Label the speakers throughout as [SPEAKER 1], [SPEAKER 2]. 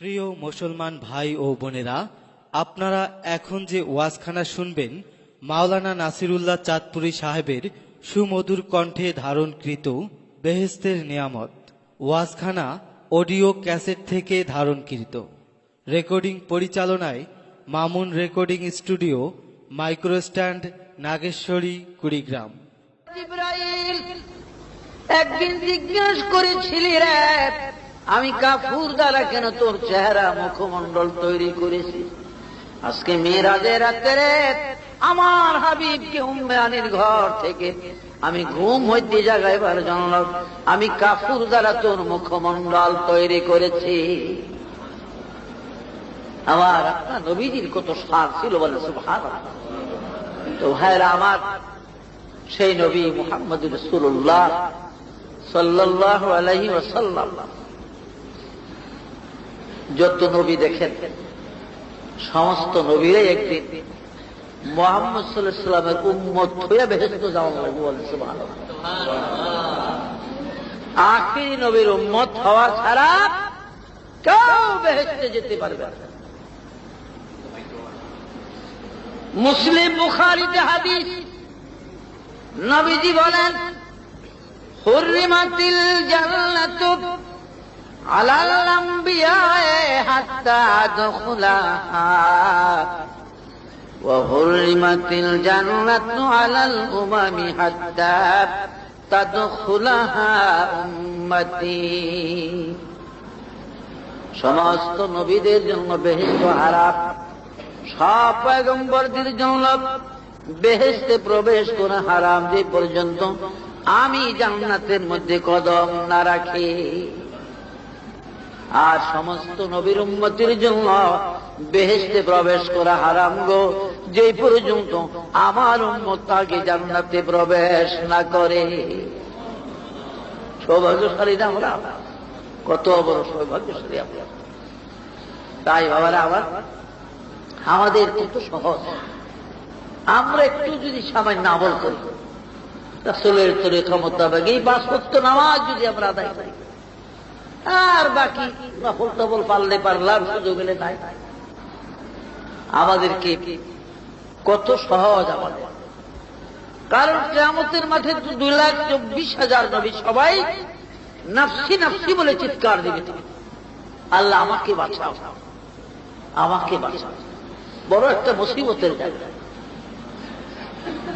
[SPEAKER 1] প্রিয় মুসলমান ভাই ও বোনেরা, আপনারা এখন যে ওয়াজখানা শুনবেন মাওলানা নাসিরুল্লাহ চাঁদপুরী সাহেবের সুমধুর কণ্ঠে ধারণকৃত বেহেশতের নিয়ামত। ওয়াজখানা অডিও ক্যাসেট থেকে ধারণকৃত। রেকর্ডিং পরিচালনায় মামুন রেকর্ডিং স্টুডিও, মাইক্রোস্ট্যান্ড, নাগেশ্বরী, কুড়িগ্রাম।
[SPEAKER 2] জিবরাইল একদিন জিজ্ঞেস করেছিলি রে, আমি কাফুর দ্বারা কেন তোর চেহারা মুখমণ্ডল তৈরি করেছি? আজকে মেরাজের রাতে আমার হাবিবকে উম্মে আনির ঘর থেকে আমি ঘুম হইতে জাগাইবার জানলাম আমি কাফুর দ্বারা তোর মুখমণ্ডল তৈরি করেছি। আমার আপনার নবীজির কত সার ছিল বলে সুবহানাল্লাহ। তো ভাইরা আমার, সেই নবী মুহাম্মদ রাসূলুল্লাহ সাল্লাল্লাহু আলাইহি ওয়াসাল্লাম যত নবী দেখেন সমস্ত নবীরাই একদিন মুহাম্মদ সাল্লাল্লাহু আলাইহি ওয়াসাল্লামের উম্মত হয়ে বেহেশতে যাওয়া লাগবে বলে সুবহানাল্লাহ। আখিরি নবীর উম্মত হওয়া ছাড়া কেউ বেহেশতে যেতে পারবে না। মুসলিম বুখারীতে হাদিস, নবীজি বলেন, হুররিমাতিল জান্নাতু আলাল আম্বিয়া হাত্তা আদখুলাহা ওয়া হুররিমাতিল জান্নাতু আলাল উমামি হাত্তা তাদখুলাহা উম্মতি। সমস্ত নবীদের জন্য বেহেশত হারাম, সব পয়গম্বরদের জন্য বেহেশতে প্রবেশ করা হারাম, যে পর্যন্ত আমি জান্নাতের মধ্যে কদম না রাখি। আর সমস্ত নবীর উম্মতের জন্য বেহেশতে প্রবেশ করা হারাম গো, যে পর্যন্ত আমার উম্মত তাকে জান্নাতে প্রবেশ না করে। সৌভাগ্যশালী না আমরা, কত বড় সৌভাগ্যশালী আমরা। তাই বাবারা আমার, আমাদের কত সহজ, আমরা একটু যদি সামান্য আমল করি, রাসূলের তরিকা মোতাবেক এই ৫ ওয়াক্ত নামাজ যদি আমরা আদায় করি, আর বাকি নফল টফল পারলে পারলাম, সুযোগ হলে নাই, আমাদেরকে কত সহজ আমাদের। কারণ কিয়ামতের মাঠে ২,২৪,০০০ নবী সবাই নাফসি নাফসি বলে চিৎকার দিবে, আল্লাহ আমাকে বাঁচাও, আমাকে বাঁচাও। বড় একটা মুসিবতের জায়গা।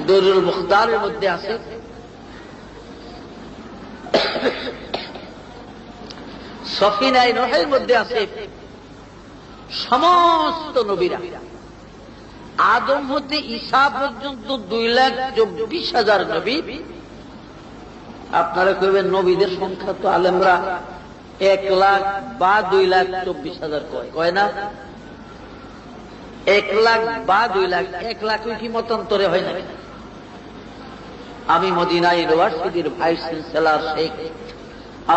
[SPEAKER 2] দরুল মুখতারের মধ্যে আছে, সফিনায়ে নূহের মধ্যে আছে, সমস্ত নবীরা আদম হতে ঈসা পর্যন্ত ২,২৪,০০০ নবী। আপনারা কইবেন নবীদের সংখ্যা তো আলেমরা ১,০০,০০০ বা ২,২৪,০০০ কয় না? ১,০০,০০০ বা ২,০০,০০০, ১,০০,০০০ কি মতান্তরে হয় না? আমি মদিনা ইউনিভার্সিটির ভাইস চ্যান্সেলর শেখ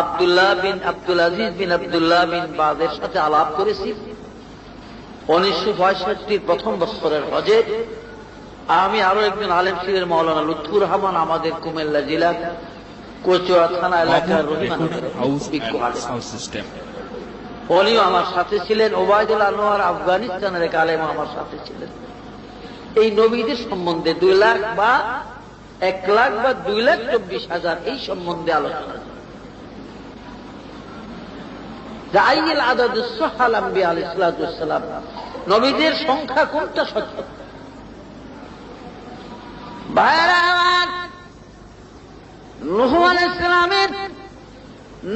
[SPEAKER 2] আব্দুল্লাহ বিন আব্দুল আজিজ বিন আব্দুল্লাহ বিন বাজের সাথে আলাপ করেছি ১৯৬৫ প্রথম বছরের হজে। আমি আরো একজন আলেম ছিলেন মাওলানা লুৎফুর রহমান, আমাদের কুমিল্লা জেলা কচুয়া থানা এলাকার উনিও আমার সাথে ছিলেন। ওবায়দুল আনোয়ার আফগানিস্তানের এক আলেম আমার সাথে ছিলেন। এই নবীদের সম্বন্ধে ২,০০,০০০ বা ১,০০,০০০ বা ২,২৪,০০০ এই সম্বন্ধে আলোচনা। নবীদের সংখ্যা কোনটা সত্য? নূহ আলাইহিস সালামের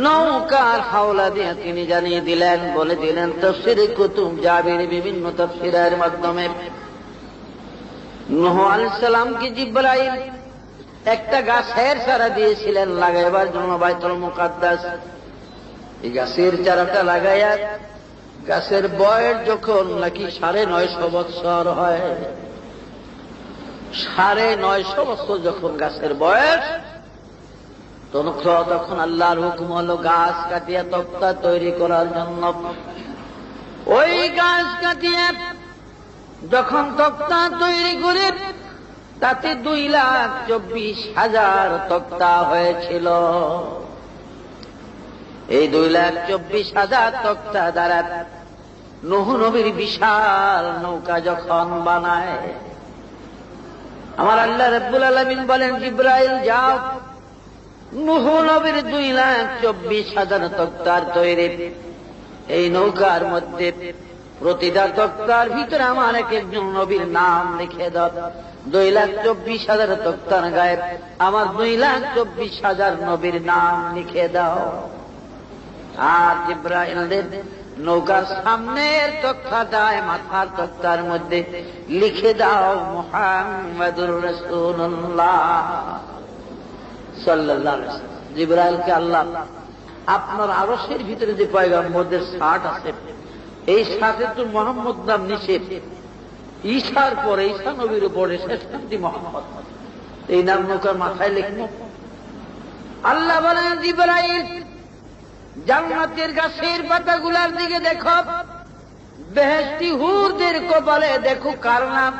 [SPEAKER 2] নৌকার হাওলা দিয়ে তিনি জানিয়ে দিলেন, বলে দিলেন তাফসীরে কুতুব জাবির বিভিন্ন তাফসীরের মাধ্যমে, নূহ আলাইহিস সালামকে জিবরাইল একটা গাছের চারা দিয়েছিলেন লাগাইবার জন্য বাইতুল মুকাদ্দাস। এই গাছের চারাটা লাগাইয়া গাছের বয়স যখন নাকি ৯৫০ বছর হয়, ৯৫০ বছর যখন গাছের বয়স, তখন আল্লাহর হুকুম হলো গাছ কাটিয়া তক্তা তৈরি করার জন্য। ওই গাছ কাটিয়া যখন তক্তা তৈরি করে তাতে ২,২৪,০০০ তক্তা হয়েছিল। এই 2,24,000 তক্তা দ্বারা নূহ নবীর বিশাল নৌকা যখন বানায়, আমার আল্লাহ রাব্বুল আলামিন বলেন, জিবরাইল যাও, নূহ নবীর 2,24,000 তক্তার তৈরি এই নৌকার মধ্যে প্রতিটা তক্তার ভিতরে আমার এক একজন নবীর নাম লিখে দাও। 2,24,000 তক্তার গায়ে আমার 2,24,000 নবীর নাম লিখে দাও। আর জিবরাইলের নৌকার সামনের তক্তাটায় মাথার তক্তার মধ্যে লিখে দাও মুহাম্মাদুর রাসূলুল্লাহ সাল্লাল্লাহু আলাইহি ওয়াসাল্লাম। জিবরাইলকে আল্লাহ আপনার আরশের ভিতরে যে পয়গম্বরদের শার্ট আছে, এই শার্টে তো মুহাম্মদ নাম নিষেধ, ঈসার পরে ঈসা নবীর উপরে শেষ নামটি মুহাম্মদ, এই নাম নৌকার মাথায় লিখবো। আল্লাহ বলেন, জিবরাইল জান্নাতের গাছের পাতাগুলার দিকে দেখো, বেহেশতি হুরদের কপালে দেখো কার নাম,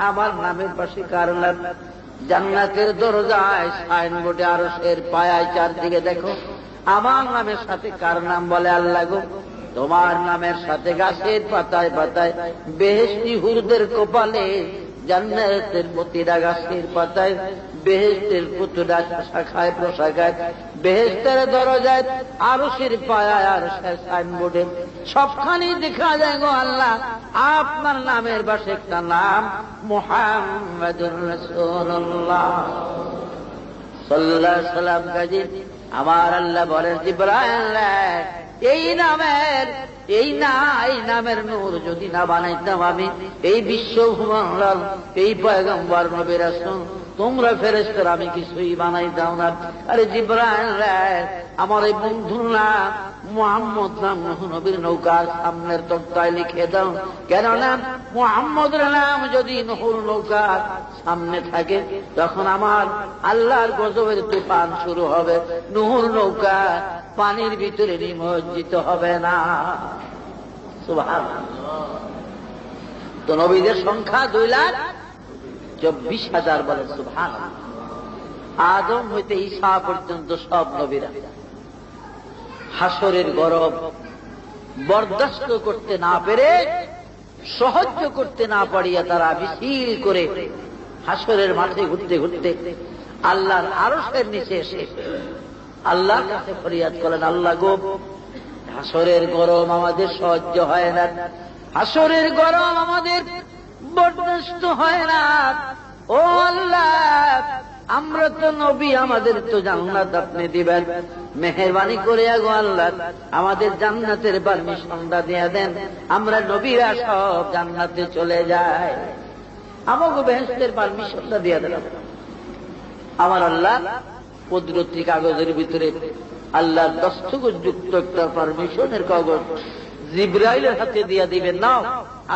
[SPEAKER 2] আমার নামের পাশে কার নাম। জান্নাতের দরজায় সাইনবোর্ডে আরশের পায়ায় চারদিকে দেখো আমার নামের সাথে কার নাম বলে, আল্লাহ গো তোমার নামের সাথে গাছের পাতায় পাতায় বেহেশতি হুরদের কপালে জান্নাতের প্রতিটা গাছের পাতায় বেহেশতের প্রতিটা শাখায় প্রশাখায় বেহেশতের দরজায় আরশের পায়ায় আরশের সাইনবোর্ডে সবখানে দেখা যায় গো আল্লাহ আপনার নামের পাশে একটা নাম মুহাম্মাদুর রাসূলুল্লাহ সাল্লাল্লাহু আলাইহি ওয়াসাল্লাম। কাজী আমার আল্লাহ বলেন, জিবরাইল এই নামের নূর যদি না বানাইতাম আমি, এই বিশ্ব ভ্রমণ এই পয়গম্বর নবী রাসূল তোমরা ফেরেশতারা আমি কিছুই বানাইতাম না। আরে জিবরাইল আমার এই বন্ধুর নাম মুহাম্মদ নাম নূহ নবীর নৌকার সামনের তক্তায় লিখে দাও, কেননা মুহাম্মদের নাম যদি নূহর নৌকার সামনে থাকে তখন আমার আল্লাহর গজবের তুফান শুরু হবে, নূহর নৌকা পানির ভিতরে নিমজ্জিত হবে না। সুবহানাল্লাহ। তো নবীদের সংখ্যা 2,24,000 বলে সুবহানাল্লাহ। আদম হইতে ঈসা পর্যন্ত সব নবীরা হাসরের গরম বরদাস্ত করতে না পেরে, সহ্য করতে না পারিয়া তারা মিছিল করে হাসরের মাঠে ঘুরতে ঘুরতে আল্লাহর আরশের নিচে এসে আল্লাহর কাছে ফরিয়াদ করেন, আল্লাহ গো হাসরের গরম আমাদের সহ্য হয় না, হাসরের গরম আমাদের বরদাস্ত হয় না। ও আল্লাহ আমরা তো নবী, আমাদের তো জান্নাত আপনি দিবেন, মেহেরবানি করে গো আল্লাহ আমাদের জান্নাতের পারমিশনটা দিয়ে দেন, আমরা নবীরা সব জান্নাতে চলে যাই, আমাকে বেহেশতের পারমিশনটা দিয়ে দেন। আমার আল্লাহ কুদরতি কাগজের ভিতরে আল্লাহর দস্তখত যুক্ত একটা পারমিশনের কাগজ জিবরাইলের হাতে দিয়ে দিবেন, নাও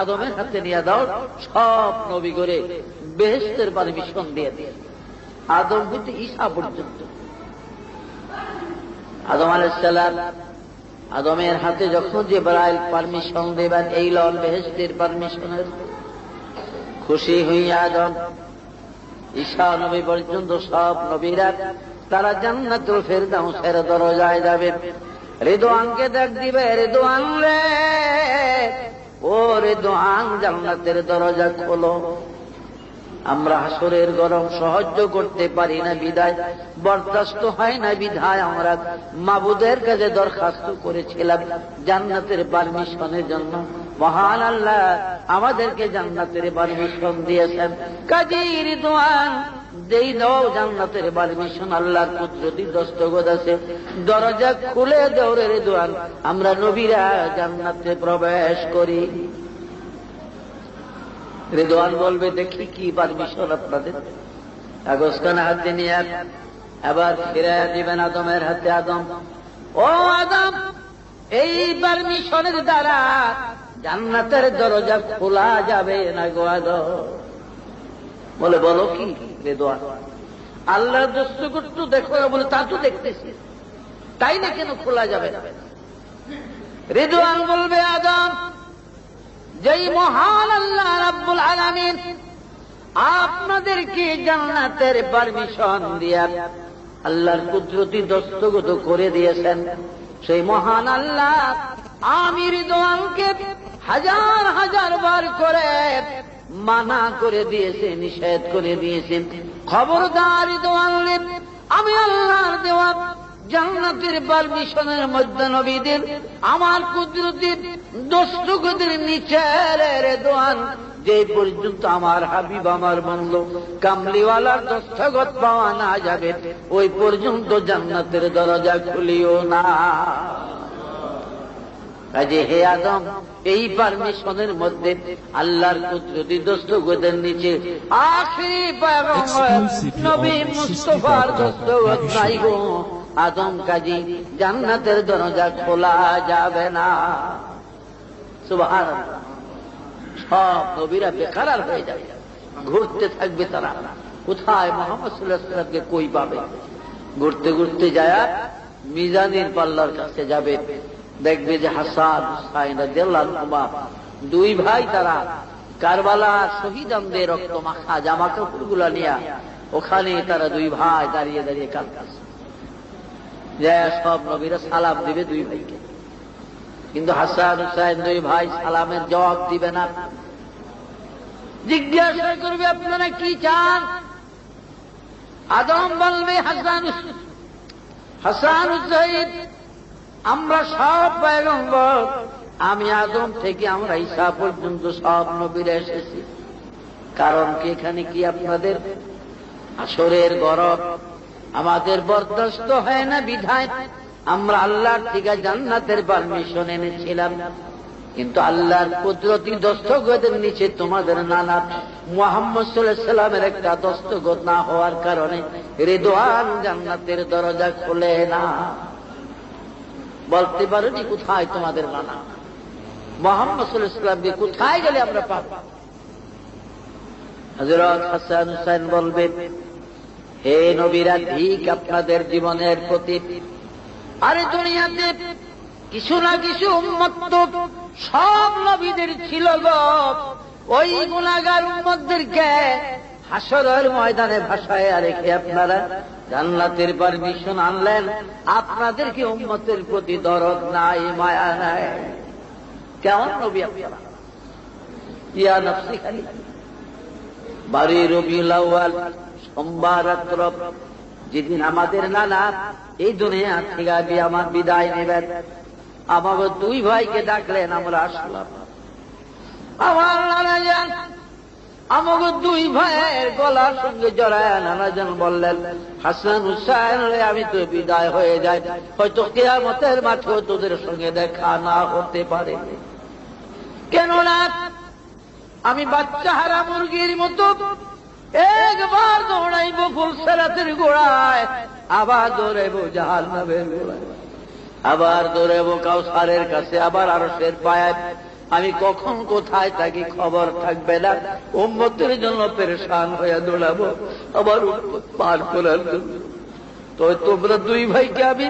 [SPEAKER 2] আদমের হাতে নিয়ে দাও, সব নবী করে বেহেশতের পারমিশন দিয়ে দিয়ে আদম হইতে ঈসা পর্যন্ত। আদম আলাইহিস সালাম আদমের হাতে যখন জিবরাইল পারমিশন দেবেন, এই লন বেহেশতের পারমিশনের, খুশি হইয়া আদম ঈসা নবী পর্যন্ত সব নবীরা তারা জান্নাতুল ফেরদাউসের দরজায় যাবে। রিদওয়ানকে ডাক দিবে, রিদওয়ান রে, ও রিদওয়ান জান্নাতের দরজা খোলো। আমরা হাসরের গরম সহ্য করতে পারি না বিধায়, বরদাস্ত হয় না বিধায় আমরা মাবুদের কাছে দরখাস্ত করেছিলাম জান্নাতের পারমিশনের জন্য। মহান আল্লাহ আমাদেরকে জান্নাতের পারমিশন দিয়েছেন। কাজী রিদওয়ান যেই দাও জান্নাতের পারমিশন, আল্লাহর কুদরতি দস্তখত আছে, দরজা খুলে দাও রে রিদওয়ান, আমরা নবীরা জান্নাতে প্রবেশ করি। রিদওয়ান বলবে, দেখি কি পারমিশন আপনাদের। কাগজখানা হাতে নিয়ে আবার ফিরে দিবেন আদমের হাতে। আদম, ও আদম, এই পারমিশনের দ্বারা জান্নাতের দরজা খোলা যাবে না গো আদম। বলে, বলো কি রিদওয়ান? আল্লাহর দস্তখত তো দেখো। বলে, তা তো দেখতেছি, তাই না কেন খোলা যাবে না? রিদওয়ান বলবে, আদম, যেই মহান আল্লাহ রাব্বুল আলামিন আপনাদেরকে জান্নাতের পারমিশন দিয়া আল্লাহর কুদরতি দস্তখত করে দিয়েছেন, সেই মহান আল্লাহ আমি রিদওয়ানকে হাজার হাজার বার করে মানা করে দিয়েছে, নিষেধ করে দিয়েছেন, খবরদার রিদওয়ান, আমি আল্লাহর দেওয়া জান্নাতের পারমিশনের মধ্যে নবীদের আমার কুদরতের দস্তখতের নিচে রিদওয়ান যে পর্যন্ত আমার হাবিব আমার বন্ধু কামলিওয়ালার দস্তখত পাওয়া না যাবে ওই পর্যন্ত জান্নাতের দরজা খুলিও না। কাজে হে আদম, এই পারমিশনের মধ্যে আল্লাহর কুদরতি দস্তখতের নিচে আখিরি পয়গম্বর নবী মুস্তাফার দস্তখত নাই গো আদম, কাজী জান্নাতের দরজা খোলা যাবে না। সুবহানাল্লাহ। সব নবীরা বেকার হয়ে যাবে, ঘুরতে থাকবে তারা, কোথায় মুহাম্মদ সাল্লাল্লাহু আলাইহি ওয়াসাল্লামকে কই পাবে। ঘুরতে ঘুরতে যায় মিজানের পাল্লার কাছে যাবে, দেখবে যে হাসান হুসাইন রাদিয়াল্লাহু আনহুমা দুই ভাই, তারা কারবালার শহীদদের রক্ত মাখা জামা কাপড়গুলা নিয়ে ওখানে তারা দুই ভাই দাঁড়িয়ে দাঁড়িয়ে কাঁদতেছে। যে সব নবীরা সালাম দিবে দুই ভাইকে, কিন্তু হাসান হুসাইন দুই ভাই সালামের জবাব দিবে না। জিজ্ঞাসা করবে আপনারা কি চান? আদম বলবে হাসান হুসাইন আমরা সব পয়গম্বর, আমি আদম থেকে আমরা ঈসা পর্যন্ত সব নবীরা এসেছি। কারণ কি এখানে কি আপনাদের আসরের গরব আমাদের বরদাস্ত হয় না, বিধায় আমরা আল্লাহর থেকে জান্নাতের পারমিশন এনেছিলাম, কিন্তু আল্লাহর কুদরতি দস্তখতের নিচে তোমাদের নানা মুহাম্মদ সাল্লাল্লাহু আলাইহি ওয়াসাল্লামের একটা দস্তখত না হওয়ার কারণে রিদওয়ান জান্নাতের দরজা খোলে না। বলতে পারোনি কোথায় তোমাদের নানা মুহাম্মদ সাল্লাল্লাহু আলাইহি ওয়াসাল্লামকে কোথায় গেলে আমরা পাব? হযরত হাসান হুসাইন বলবেন, হে নবীরা, ঠিক আপনাদের জীবনের প্রতি। আরে দুনিয়াতে কিছু না কিছু উম্মত তো সব নবীদের ছিল গো, ওই গুনাহগার উম্মতদেরকে হাসরের ময়দানে ভাসায় রেখে আপনারা জান্নাতের পারমিশন আনলেন। আপনাদেরকে উম্মতের প্রতি দরদ নাই, মায়া নাই। কেমন নবী আপনারা? ইয়া নফসি খালি বারি রবিউল আউয়াল সোমবার রাত্র, যেদিন আমাদের নানা এই দুনিয়া থেকে আমার বিদায় নেবেন, আমাকে দুই ভাইকে ডাকলেন, আমরা আসলাম। আমার নানা যান আমাকে দুই ভাইয়ের গলার সঙ্গে জড়ায় নানা যান বললেন, হাসান হুসাইন, আমি তো বিদায় হয়ে যাই, হয়তো কিয়ামতের মাঠেও তোদের সঙ্গে দেখা না হতে পারে। কেননা আমি বাচ্চা হারা মুরগির মতো একবার দৌড়াইব ফুলসিরাতের গোড়ায়, আবার দৌড়াইব জাহান্নামের গোড়ায়, আবার দৌড়াইব কাউসারের কাছে, আবার আরশের পায়ায়। আমি কখন কোথায় থাকি খবর থাকবে না। উম্মতের জন্য পেরেশান হয়ে দৌড়াবো আবার পার করার জন্য। তো তোমরা দুই ভাইকে আমি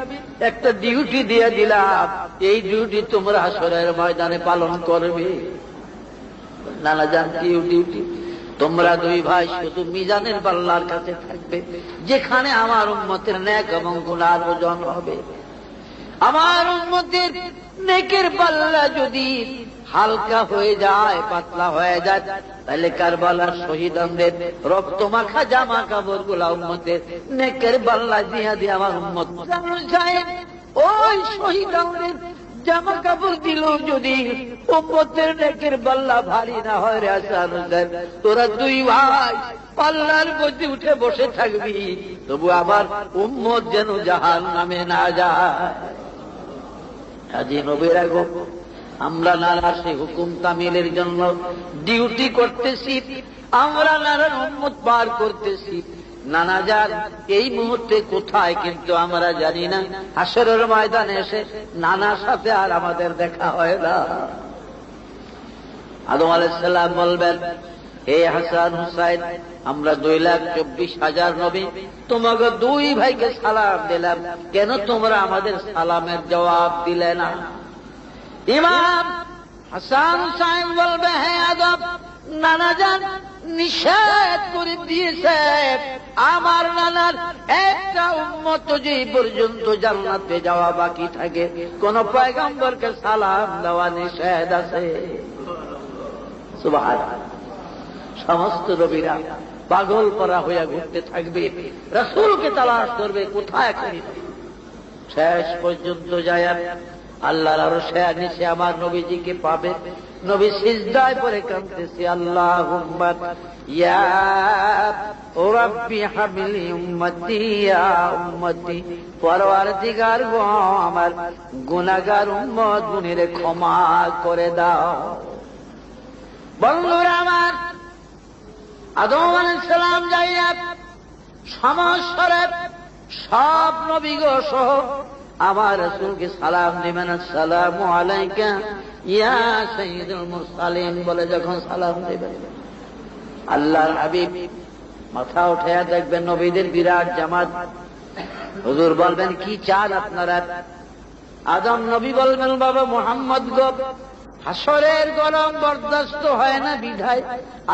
[SPEAKER 2] একটা ডিউটি দিয়ে দিলাম, এই ডিউটি তোমরা হাসরের ময়দানে পালন করবে। নানা জান কি ডিউটি? তোমরা দুই ভাই শুধু মিজানের পাল্লার কাছে থাকবে, যেখানে আমার উম্মতের নেক এবং গুনার ওজন হবে। আমার উম্মতের নেকের পাল্লা যদি হালকা হয়ে যায়, পাতলা হয়ে যায়, তাহলে কারবালার শহীদদের রক্ত মাখা জামা কাপড় গুলা উম্মতের নেকের পাল্লা দিয়া দিয়ে আমার উম্মত ওই শহীদদের জামা কাপড় দিল যদি উম্মতের নেকের পাল্লা ভারী না হয় রে হাসান হুসাইন, তোরা দুই ভাই পাল্লার মধ্যে উঠে বসে থাকবি, তবু আবার উম্মত যেন জাহান্নামে না যায়। কাজী নবীরা গো, আমরা নানা সে হুকুম তামিলের জন্য ডিউটি করতেছি, আমরা নানার উম্মত পার করতেছি। নানা যান এই মুহূর্তে কোথায় কিন্তু আমরা জানি না। হাসরের ময়দানে এসে নানার সাথে আর আমাদের দেখা হয় না। আদম আলাইহিস সালাম বলবেন, হে হাসান হুসাইন, আমরা 2,24,000 নবী তোমাকে দুই ভাইকে সালাম দিলাম, কেন তোমরা আমাদের সালামের জবাব দিলে না? ইমাম হাসান হুসাইন বলবে, হে আদম, নানা যান নিষেধ করে দিয়েছে আমার নানার একটা উম্মত যে পর্যন্ত জান্নাতে যাওয়া বাকি থাকে কোন পয়গম্বরকে সালাম দেওয়া নিষেধ আছে। সুবহানাল্লাহ। সমস্ত নবীরা পাগল করা হইয়া ঘুরতে থাকবে, রাসূলকে তালাশ করবে কোথায় করি। শেষ পর্যন্ত যায় আল্লাহর আরশে নিচে আমার নবীজিকে পাবে। নবী সিজদায় পড়ে কাঁদতেছে, আল্লাহুম্মা ইয়া রাব্বি হাবলি উম্মতি ইয়া উম্মতি, পরওয়ারদিগার গো আমার গুনাহগার উম্মত গুনাহের ক্ষমা করে দাও। বন্ধুরা আমার, আদম আলাইহিস সালাম যাইয়া সমস্তরে সব নবীগো সহ আমার রাসূলকে সালাম দিবেন, আসসালামু আলাইকা ইয়া সাইয়্যিদুল মুরসালিন বলে যখন সালাম দিবেন, আল্লাহর হাবিব মাথা উঠায়া দেখবেন নবীদের বিরাট জামাত। হুজুর বলবেন, কি চান আপনারা? আদম নবী বলবেন, বাবা মুহাম্মদ গো, হাসরের গরম বরদাস্ত হয় না বিধায়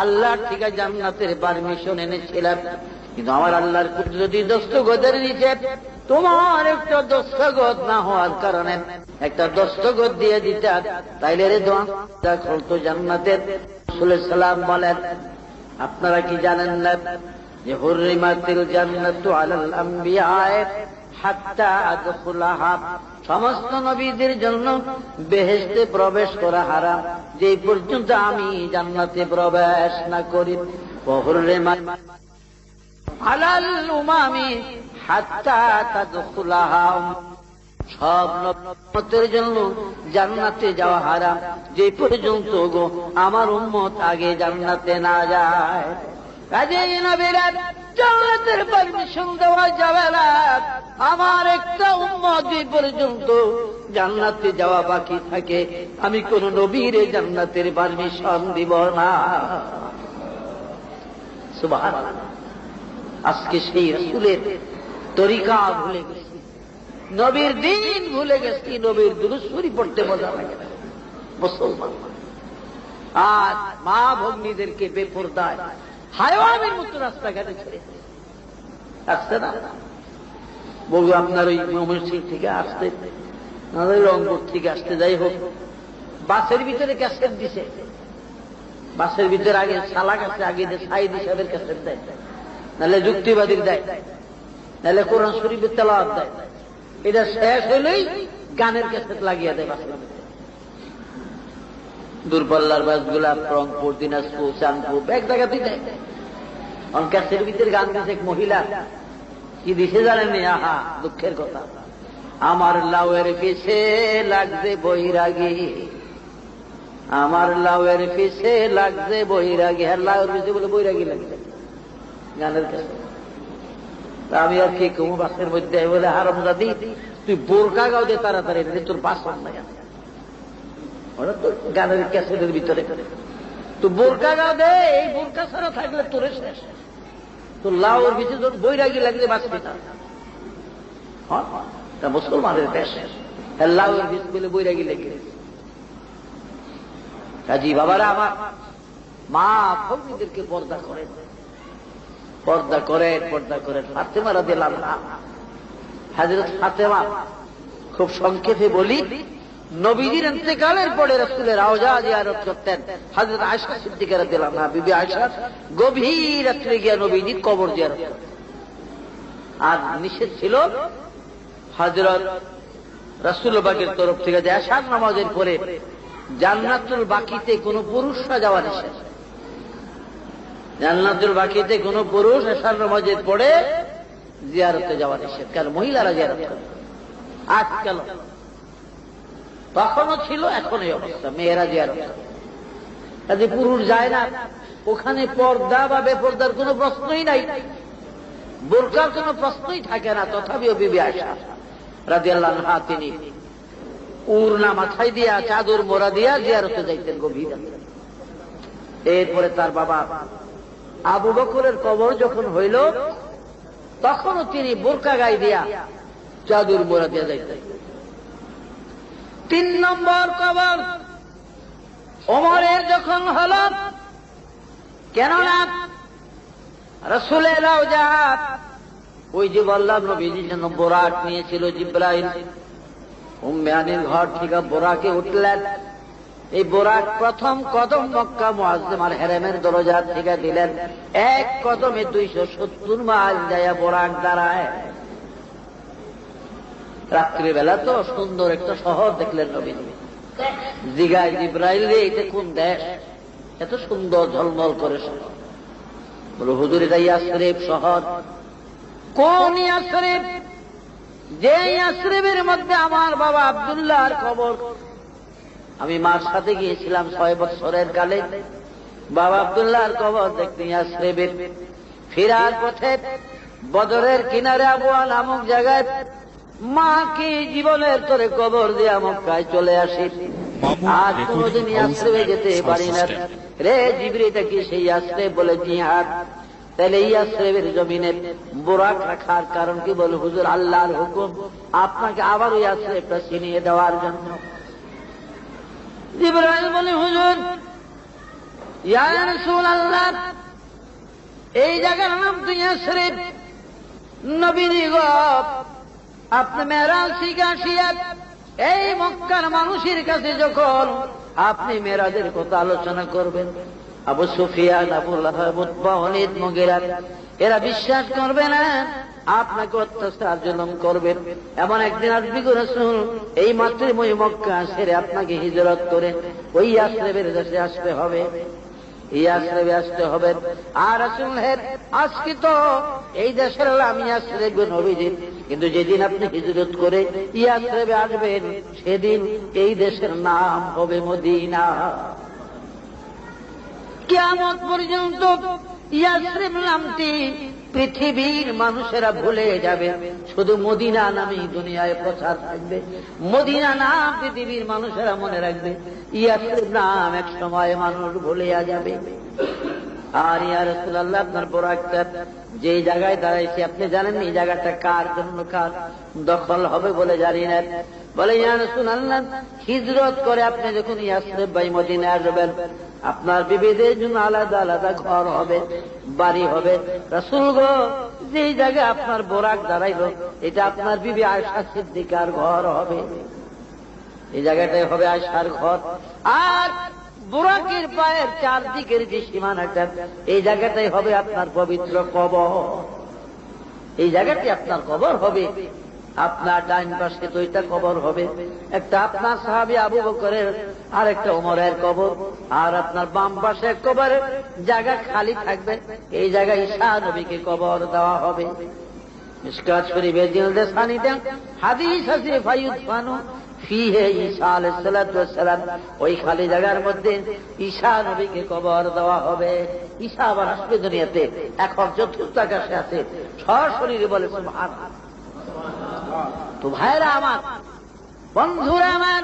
[SPEAKER 2] আল্লাহর থেকে জান্নাতের পারমিশন এনেছিলাম, কিন্তু আমার আল্লাহর কুদরতি দস্তগদের নিচে তোমার একটা দস্তগত না হওয়ার কারণে একটা দস্তগত দিয়ে দিতে, তাইলে রে দোয়া খুলতো জান্নাতের। রাসূল সাল্লাল্লাহু আলাইহি বলেন, আপনারা কি জানেন না যে হুররিমাতিল জান্নাতু আলাল আম্বিয়া হাত্তা আদখুলাহা, সমস্ত নবীদের জন্য বেহেশতে প্রবেশ করা হারাম যে পর্যন্ত আমি জান্নাতে প্রবেশ না করি। হুররিমাত আলাল উমামি হাত্তা তাদখুলাহা, সব নবীদের জন্য জান্নাতে যাওয়া হারাম যে পর্যন্ত গো আমার উম্মত আগে জান্নাতে না যায়। কাজেই নবীরা জান্নাতের পারমিশন দেওয়া যাবে না, আমার একটা উম্মত যে পর্যন্ত জান্নাতে যাওয়া বাকি থাকে আমি কোন নবীর জান্নাতের পারমিশন দিব না। সুবহানাল্লাহ। আজকে সেই রাসূলের তরিকা ভুলে গেছি, নবীর দিন ভুলে গেছি, নবীর দুরূদ শরীফ পড়তে মজা লাগে না মুসলমান। আর মা ভগ্নীদেরকে বেপরদায় হায়ওয়ানের মতো রাস্তাঘাটে ছেড়ে আসছে না। বউ আপনার ওই ময়মনসিংহ থেকে আসতে, রংপুর থেকে আসতে, যাই হোক, বাসের ভিতরে ক্যাসেট দিছে, বাসের ভিতরে আগে সালাক আছে, আগে সাইদ হিসাবের ক্যাসেট দেয়, নাহলে যুক্তিবাদীর দেয়, নাহলে কোরআন শরীফের তেলাওয়াত দেয়। এটা শেষ হলেই গানের ক্যাসেট লাগিয়ে দেয় বাসের ভিতরে। দূরপাল্লার বাসগুলা রংপুর, দিনাজপুর, চাঁদপুর এক জায়গাতেই দেয়। ক্যাসেটের ভিতরে গান দিচ্ছে এক মহিলা, কি দিছে জানেননি? আহা, দুঃখের কথা, আমার লাউয়ের পিছে লাগছে বৈরাগী, আমার লাউয়ের পিছে লাগছে বৈরাগী। আর লাউয়ের পিছে বলে বৈরাগী লাগছে গানের কাছে। আমি আর কি কমু বাসের মধ্যে বলে, হারামজাদি তুই বোরকা গাও দে তাড়াতাড়ি, তোর বাস নাই ওরা তো গানের ক্যাসেটের ভিতরে। তো বোরকা গাও দে, এই বোরকা ছাড়া থাকলে তোরে শেষ। তো লাউয়ের পিছে তোর বৈরাগী লাগলে বাঁচবি না। হ্যাঁ, মুসলমানের দেশ, লাউয়ের পিছে বলে বৈরাগী লেগে। কাজী বাবারা আমার, মা ভগ্নীদেরকে পর্দা করেন, পর্দা করেন, পর্দা করেন। ফাতেমা রাদিয়াল্লাহু আনহা, হযরত ফাতেমা, খুব সংক্ষেপে বলি, নবীজির ইন্তেকালের পরে রাসূলের রওজা জিয়ারত করতেন। হযরত আয়েশা সিদ্দিকা রাদিয়াল্লাহু আনহা, বিবি আয়েশা গভীর রাত্রে গিয়ে নবীজির কবর জিয়ারত করতেন। আর নিষেধ ছিল হযরত রাসূলুল্লাহ পাকের তরফ থেকে যে এশার নামাজের পরে জান্নাতুল বাকিতে কোন পুরুষরা যাওয়া নিষেধ। জান্নাতুল বাকিতে কোন পুরুষ এশার নামাজের পরে জিয়ারতে যাওয়া নিষেধ, কারণ মহিলারা জিয়ারত করে। আজকাল তখনও ছিল, এখন এই অবস্থা, মেয়েরা জিয়ারত করে। কাজে পুরুষ যায় না ওখানে, পর্দা বা বেপর্দার কোনো প্রশ্নই নাই, বোরকার কোনো প্রশ্নই থাকে না। তথাপিও বিবি আয়েশা রাদিয়াল্লাহু আনহা তিনি উড়না মাথায় দিয়া, চাদর মোড়া দিয়া জিয়ারতে যাইতেন গভীর রাতে। এরপরে তার বাবা আবু বকরের কবর যখন হইল, তখনও তিনি বোরকা গায়ে দিয়া চাদর মোড়া দিয়া যাইতেন। 3 নম্বর কবর ওমরের যখন হল, কেননা রাসূলের রওজা, ওই যে বললাম নবীজির জন্য বোরাক নিয়েছিল জিব্রাইল, উম্মে হানির ঘর থেকে বোরাকে উঠলেন। এই বোরাক প্রথম কদম মক্কা মুআজ্জমার হেরেমের দরজা থেকে দিলেন। এক কদমে 270 মাইল যায় বোরাক দাঁড়ায়। রাত্রিবেলা তো সুন্দর একটা শহর দেখলেন নবীজি। জিগায় জিব্রাইল রে, এটা কোন দেশ, এত সুন্দর ঝলমল করে শহর? বলে হুজুর এটা ইয়াসরিব শহর। কোন ইয়াসরিব? যে ইয়াসরিবের মধ্যে আমার বাবা আব্দুল্লাহর কবর। আমি মার সাথে গিয়েছিলাম 6 বছরের কালে বাবা আব্দুল্লাহর কবর দেখতে ইয়াসরিবের। ফেরার পথে বদরের কিনারে আবওয়া নামক জায়গায় মাকে জীবনের তোরে কবর দিয়া মক্কায় চলে আসি। আজ কোনদিন ইয়াসরিবে যেতে পারি না রে। জিবরিলটা কি সেই ইয়াসরিব? বলে জিহাদ। তাহলে ইয়াসরিবের জমিনে বোরাক রাখার কারণ কি? বলে হুজুর আল্লাহর হুকুম আপনাকে আবার ইয়াসরিবটা চিনিয়ে দেওয়ার জন্য। জিবরাইল বলে হুজুর ইয়া রাসূলুল্লাহ, এই জায়গার নাম তো ইয়াসরিব। নবীজি গো, আপনি মেরাজ থেকে আসিয়া এই মক্কার মানুষের কাছে যখন আপনি মেরাজের কথা আলোচনা করবেন, আবু সুফিয়ান, আবু লাহাব, উতবা, ওয়ালিদ, মুগীরা এরা বিশ্বাস করবে না, আপনাকে অত্যাচার জুলুম করবেন। এমন একদিন আসবে গো রাসূল, এই মাতৃভূমি মক্কা ছেড়ে আপনাকে হিজরত করে ওই ইয়াসরিবের দেশে আসতে হবে, ইয়াসরিবে আসতে হবে। আর রাসূল হে, আজকে তো এই দেশের নাম ইয়াসরিব নবীজি, কিন্তু যেদিন আপনি হিজরত করে ইয়াসরিবে আসবেন সেদিন এই দেশের নাম হবে মদিনা। কিয়ামত পর্যন্ত ইয়াসরিব নামটি পৃথিবীর মানুষেরা ভুলে যাবে, শুধু মদিনা নামই দুনিয়ায় প্রচার থাকবে। মদিনা নাম পৃথিবীর মানুষেরা মনে রাখবে, ইয়াসরিব নাম এক সময় মানুষ ভুলে যাবে। আর ইয়া রাসূলুল্লাহ, আপনার বোরাকটা যে জায়গায় দাঁড়াইছে আপনি জানেন এই জায়গাটা কার জন্য, কার দখল হবে বলে জানি না। বলে ইয়া রাসূলুল্লাহ, হিজরত করে আপনি যখন ইয়াসরিব বাই মদিনায় আসবেন, আপনার বিবিদের জন্য আলাদা আলাদা ঘর হবে, বাড়ি হবে। রাসূল গো, যে জায়গায় আপনার বোরাক দাঁড়াইল এটা আপনার বিবি আয়েশা সিদ্দিকার ঘর হবে, এই জায়গাটাই হবে আয়েশার ঘর। আর বোরাকের পায়ের চারদিকের যে সীমানাটা, এই জায়গাটাই হবে আপনার পবিত্র কবর। এই জায়গাটি আপনার কবর হবে। আপনার ডাইন পাশে 2টা কবর হবে, একটা আপনার সাহাবী আবু বকরের আর একটা ওমরের কবর। আর আপনার বাম পাশে এক কবরের জায়গা খালি থাকবে, এই জায়গায় ঈসা নবীকে কবর দেওয়া হবে। মিশকাত শরীফের জিলদে সানিতে হাদিস আছে, ফায়ুদফানু ফিহে ঈসা আলাইহিস সালাতু ওয়াস সালাম, ওই খালি জায়গার মধ্যে ঈসা নবীকে কবর দেওয়া হবে। ঈসা আবার আসবে দুনিয়াতে, এখন চতুর্থ আকাশে আছে, সশরীরে বলে সুবহানাল্লাহ। তো ভাইরা আমার, বন্ধুরা আমার,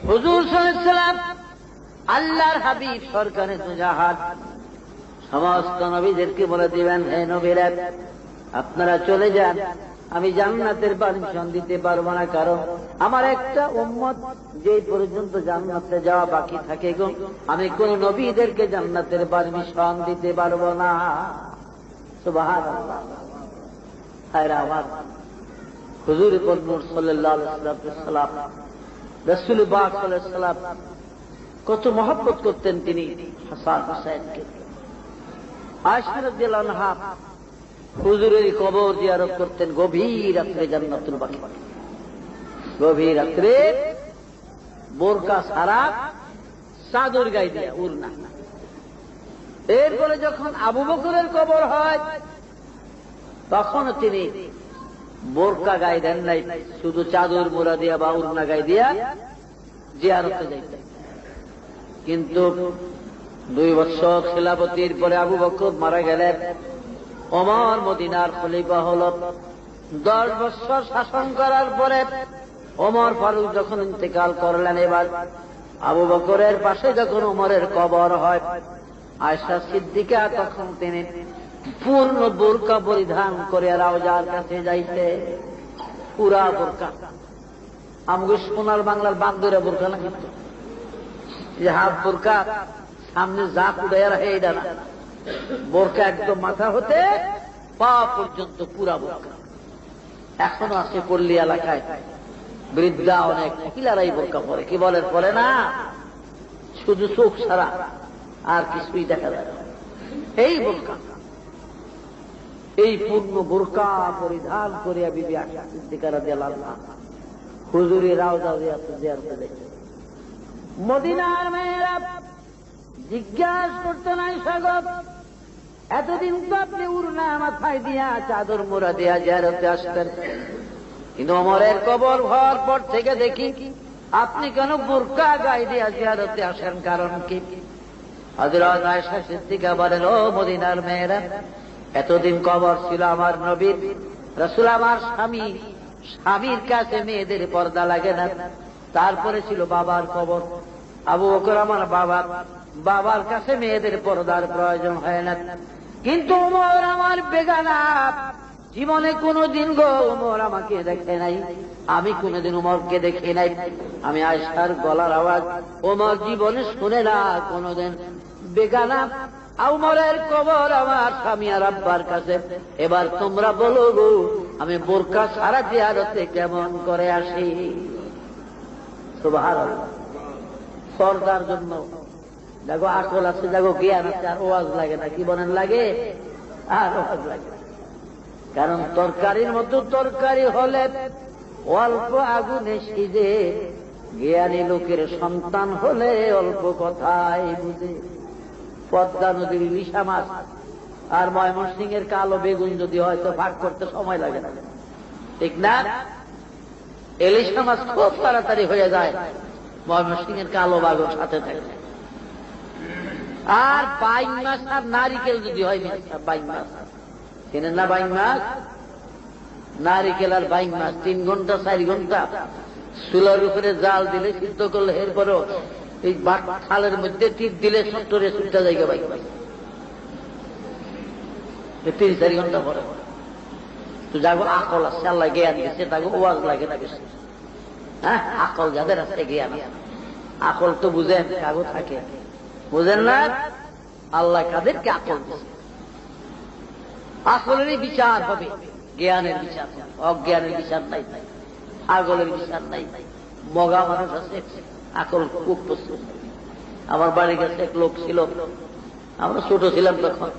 [SPEAKER 2] হুজুর সাল্লাল্লাহু আলাইহি ওয়াসাল্লাম আল্লাহর হাবিব সরকারে দুজাহান সমস্ত নবীদেরকে বলে দিবেন, হে নবীরা আপনারা চলে যান, আমি জান্নাতের পারমিশন দিতে পারবো না, কারণ আমার একটা উম্মত যে পর্যন্ত জান্নাতে যাওয়া বাকি থাকে গো, আমি কোন নবীদেরকে জান্নাতের পারমিশন দিতে পারবো না। সুবহানাল্লাহ। ভাইরা আমার, হুজুর নূর সাল্লাল্লাহু আলাইহি ওয়াসাল্লাম, রাসূল পাক সাল্লাল্লাহু আলাইহি ওয়াসাল্লাম কত মহব্বত করতেন তিনি হাসান হুসাইনকে। আয়েশা রাদিয়াল্লাহু আনহা হুজুরের কবর জিয়ারত করতেন গভীর রাত্রে জান্নাতুল বাকি। গভীর রাত্রে বোরকা সারা, চাদর গায়ে দিয়ে, উড়না। এরপরে যখন আবু বকরের কবর হয় তখন তিনি বোরকা গায়ে দেন নাই, শুধু চাদর মোড়া দিয়া বা উড়না গায়ে দিয়া জিয়ারতে যাইতেন। কিন্তু 2 বছর খিলাফতির পরে আবু বকর মারা গেলেন, ওমর মদিনার খলিফা হল। 10 বছর শাসন করার পরে ওমর ফারুক যখন ইন্তেকাল করলেন, এবার আবু বকরের পাশে যখন ওমরের কবর হয়, আয়েশা সিদ্দিকা তখন তিনি পূর্ণ বোরকা পরিধান করে রাওজার কাছে যাইতে, পুরা বোরকা। আমগো সোনার বাংলার বান্দরে বোরকা না, কিন্তু যে হাফ বোরকা সামনে যা পুড়াইয়া রাখে এইটা না, বোরকা একদম মাথা হতে পা পর্যন্ত পুরা বোরকা। এখনো আছে পল্লী এলাকায় বৃদ্ধা অনেক মহিলারাই বোরকা পরে, কি বলেন পরে না, শুধু চোখ ছাড়া আর কিছুই দেখা যায় না। এই বোরকা, এই পূর্ণ বোরকা পরিধান করিয়া বিবি আয়েশা সিদ্দিকা রাদিয়াল্লাহু আনহা হুজুরের রাওজা জিয়ারতে গেছে। মদিনার মেয়েরা জিজ্ঞাসা করতে নাই, স্বাগত এতদিন তো আপনি উড়না মাথায় দিয়া চাদর মোড়া দিয়া জিয়ারতে আসতেন, কিন্তু ওমরের কবর হওয়ার পর থেকে দেখি আপনি কেন বোরকা গায়ে দিয়া জিয়ারতে আসেন, কারণ কি? হযরত আয়েশা সিদ্দিকা বলেন, ও মদিনার মেয়েরা, এতদিন কবর ছিল আমার নবীর, রাসূল আমার স্বামী, স্বামীর কাছে মেয়েদের পর্দা লাগে না। তারপরে ছিল বাবার কবর, আবু বকর আমার বাবা, বাবার কাছে মেয়েদের পর্দার প্রয়োজন হয় না। কিন্তু ওমর আমার বেগানা, জীবনে কোনদিন গো ওমর আমাকে দেখে নাই, আমি কোনদিন ওমরকে দেখি নাই। আমি আয়েশার গলার আওয়াজ ওমর জীবনে শুনে না কোনদিন। বেগানা ওমরের কবর আমার স্বামী আর আব্বার কাছে। এবার তোমরা বলো গো, আমি বোরকা ছাড়া জিয়ারতে কেমন করে আসি? সুবহানাল্লাহ। পর্দার জন্য দেখো আকল আছে, দেখো জ্ঞান আছে, আর ওয়াজ লাগে না, কি বলেন লাগে? আর ওয়াজ লাগে। কারণ তরকারির মতো তরকারি হলে অল্প আগুনে সিজে, জ্ঞানী লোকের সন্তান হলে অল্প কথাই বুঝে। পদ্মা নদীর ইলিশা মাছ আর ময়মনসিংহের কালো বেগুন যদি হয়তো ভাগ করতে সময় লাগে না, ঠিক না? ইলিশা মাছ খুব তাড়াতাড়ি হয়ে যায়, ময়মনসিংহের কালো বাগর সাথে থাকে। আর বাইং মাছ আর নারিকেল যদি হয়, বাইং মাছ কেনেন না, বাইং মাছ, নারিকেল আর বাইং মাছ 3 ঘন্টা 4 ঘন্টা চুলার উপরে জাল দিলে, সিদ্ধ করলে, এরপরও এই খালের মধ্যে টিপ দিলে 70-80টা জায়গা বাইং মাছ 3-4 ঘন্টা পরে। তো যাগো আকল আছে, আল্লাহ জ্ঞান দিচ্ছে, তাকে ওয়াজ লাগে না বেশি। হ্যাঁ, আকল যাদের আছে, জ্ঞান আছে, আকল তো বুঝেন, কাগজ থাকে, বুঝেন না? আল্লাহ কাদেরকে আকল দিচ্ছে, আকলেরই বিচার হবে, জ্ঞানের বিচার, অজ্ঞানের বিচার নাই, পাগলের বিচার নাই। মগা মানুষ আছে, আকল খুব পছন্দ। আমার বাড়ির কাছে এক লোক ছিল, আমরা ছোট ছিলাম তখন,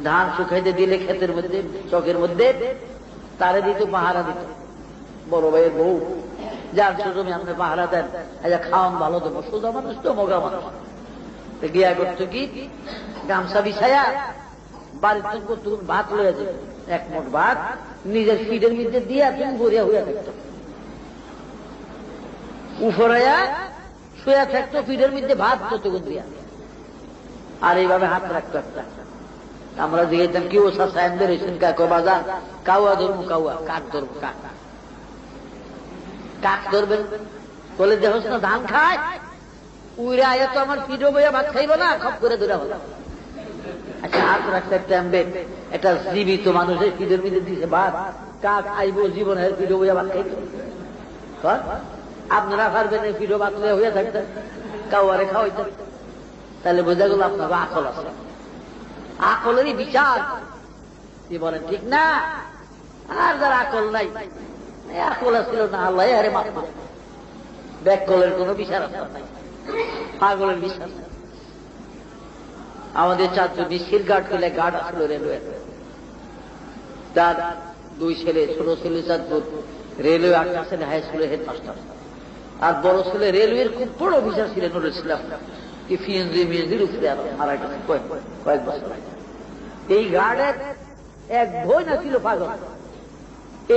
[SPEAKER 2] ধান শুকাইতে দিলে ক্ষেতের মধ্যে, চকের মধ্যে, তারে দিত, পাহারা দিত। বড় ভাইয়ের বউ, যার জমি আপনি পাহারা দেন, খাওয়ান ভালো দেবো। সোজা মানুষ তো, মগা মানুষ। গিয়া করতো কি, গামছা বিছায়া বাড়ির তুমি ভাত লয়ে যেত, 1 মুঠ ভাত নিজের ফিডের মধ্যে দিয়া তুমি ভরিয়া হইয়া থাকতো, উফরাইয়া শুয়া থাকতো, ফিডের মধ্যে ভাত কতগুণ দিয়া, আর এইভাবে হাত রাখতো একটা। আমরা জিজ্ঞাসা কি, ও সাহেবদের হয়েছেন কাকো বাজার, কাউয়া ধরবো, কাউয়া কাক ধরবো, কাক কাক ধরবেন বলে, দেখোস না ধান খায়, উইরা আয়া তো আমার ফিডো বইয়া ভাত খাইব না, খপ করে ধরা হলো। আচ্ছা, হাত রাখতে টানবে, এটা জীবিত মানুষের ফিডের মধ্যে দিছে ভাত, কাক আইব জীবনের ফিডো বইয়া ভাত খাইব? আপনারা পারবেন ফিডো ভাত হইয়া থাকতেন, কাউয়ারে খাওয়াইতেন, তাহলে বোঝা গেল আপনার আকল আছে, আকলেরই বিচার, কি বলেন, ঠিক না? আর যার আকল নাই, আকল ছিল না, আল্লাহ আরে মাফ করে, ব্যাকলের কোন বিচার নাই, পাগলের বিচার। আমাদের 4 বিশির গার্ড করলে গার্ড আসলো রেলওয়ে, তার 2 ছেলে, ছোট ছেলে চাঁদপুর রেলওয়ে, 8 ছেলে হাই স্কুলের হেডমাস্টার, আর বড় ছেলে রেলওয়ের খুব বড় অফিসার ছিলেন, নুরুল ইসলাম, কি ফিএনজির উপরে মারা গেছে কয়েক বছর। এই গার্ডের এক ভয় না ছিল পাগল,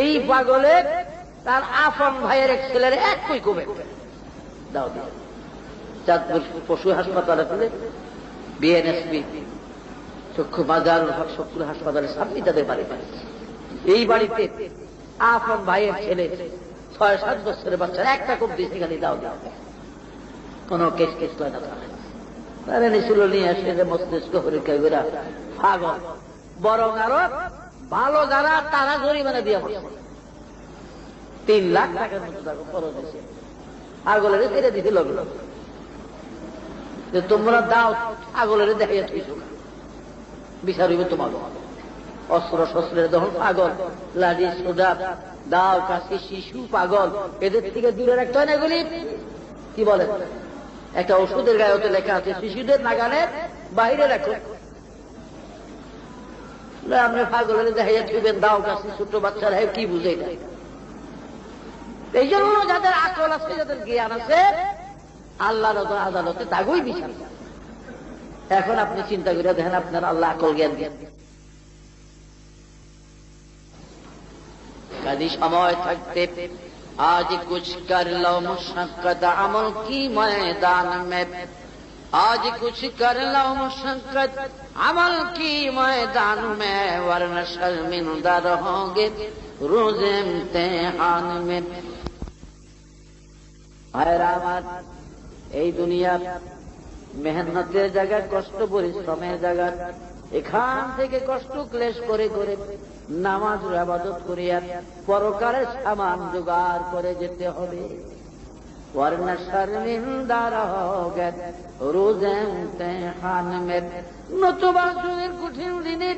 [SPEAKER 2] এই পাগলের তার আপন ভাইয়ের এক ছেলের এক কই কমে দাও দিয়ে চাঁদপুর পশু হাসপাতালে তুলে বিএনএসপি চক্ষু বাজার চক্ষু হাসপাতালের সামনে তাদের বাড়ি পাই। এই বাড়িতে আপন ভাইয়ের ছেলে 6-7 বছরের বাচ্চার একটা খুব বেশি খালি দাও দাও, কোন কেস লয় না, তারা নিছিল নিয়ে আসে যে মস্তিষ্ক পরীক্ষা করে পাগল, বরং আরো ভালো যারা তারা জরিমানা দিয়ে 3 লাখ টাকার মতো খরচ হয়েছে, পাগলের ছেড়ে দিতে লাগলো। যে তোমরা দাও ছাগলের দেখাইয়া থইছো, বিচার হইবে তোমার। অস্ত্র শস্ত্রের দখল পাগল, লাঠি সোজা দাও কাছে শিশু পাগল, এদের থেকে দূরে রাখতে হয় না এগুলি। কি বলে একটা ওষুধের গায়ে হতে লেখা আছে শিশুদের নাগালের বাইরে রাখো। আপনি পাগলের দেখাইয়া থইবেন দাও কাছে, ছোট বাচ্চারা কি বুঝে এটা? এই জন্য যাদের আকল আছে, যাদের জ্ঞান আছে, আল্লাহর আদালতে তাগই বিচার। এখন আপনি চিন্তা করে দেখেন আপনার আল্লাহ আকল জ্ঞান দেন। কাজী সময় থাকতে আজ কুছ কর লো মুশক্কত আমল কি ময়দান মে, আজ কুছ কর লো মুশক্কত আমল কি ময়দান মে, वरना शर्मिंदा रहोगे रोज इम्तिहान में। ভাইরা আমার, এই দুনিয়া মেহনতের জায়গা, কষ্ট পরিশ্রমের জায়গা। এখান থেকে কষ্ট ক্লেশ করে করে নামাজ ইবাদত করিয়া পরকালের সামান জোগাড় করে যেতে হবে। वरना शर्मिंदा रहोगे रोज इम्तिहान में। নতুবা যুগের কঠিন দিনে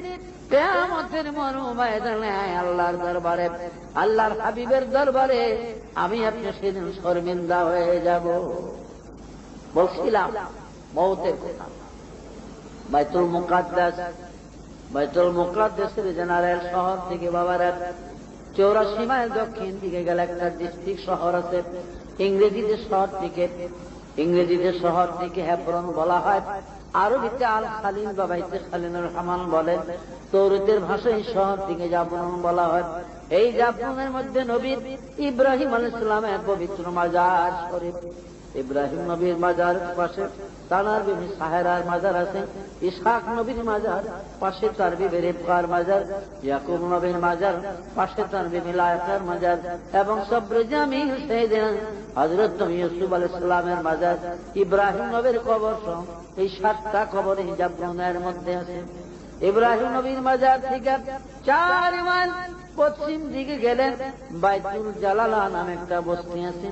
[SPEAKER 2] কিয়ামতের ময়দানে আল্লাহর দরবারে, আল্লাহর হাবিবের দরবারে আমি আপনি সেদিন শর্মিন্দা হয়ে যাব। বলছিলাম মওতের কথা। বাইতুল মুকাদ্দাস, বাইতুল মুকাদ্দাসের জেনারেল শহর থেকে বাবারা 84 মাইল দক্ষিণ দিকে গেলে একটা ডিস্ট্রিক্ট শহর আছে। ইংরেজিতে শহর থেকে হেব্রন বলা হয়, আরবিতে আল খালিল বা বাইতে খালিলুর রহমান বলেন, তৌরাতের ভাষায় শহর থেকে জাবরুন বলা হয়। এই জাবরুনের মধ্যে নবী ইব্রাহিম আলাইহিস সালামের পবিত্র মাজার শরীফ, ইব্রাহিম নবীর মাজার পাশে তানার বিবি সাহেরার মাজার আছে, ইসহাক নবীর মাজার পাশে তার বিবি রেবকার মাজার, ইয়াকুব নবীর মাজার পাশে তার বিবি লায়কার মাজার, এবং সবরে জামিল সাইয়েদনা হযরত নবী ইউসুফ আলাইহিস সালামের মাজার, ইব্রাহিম নবীর কবর সহ এই 7টা কবর এই জাবরুনের মধ্যে আছে। ইব্রাহিম নবীর মাজার থেকে 4 মাইল পশ্চিম দিকে গেলে বাইতুল জালালা নামে একটা বস্তি আছে।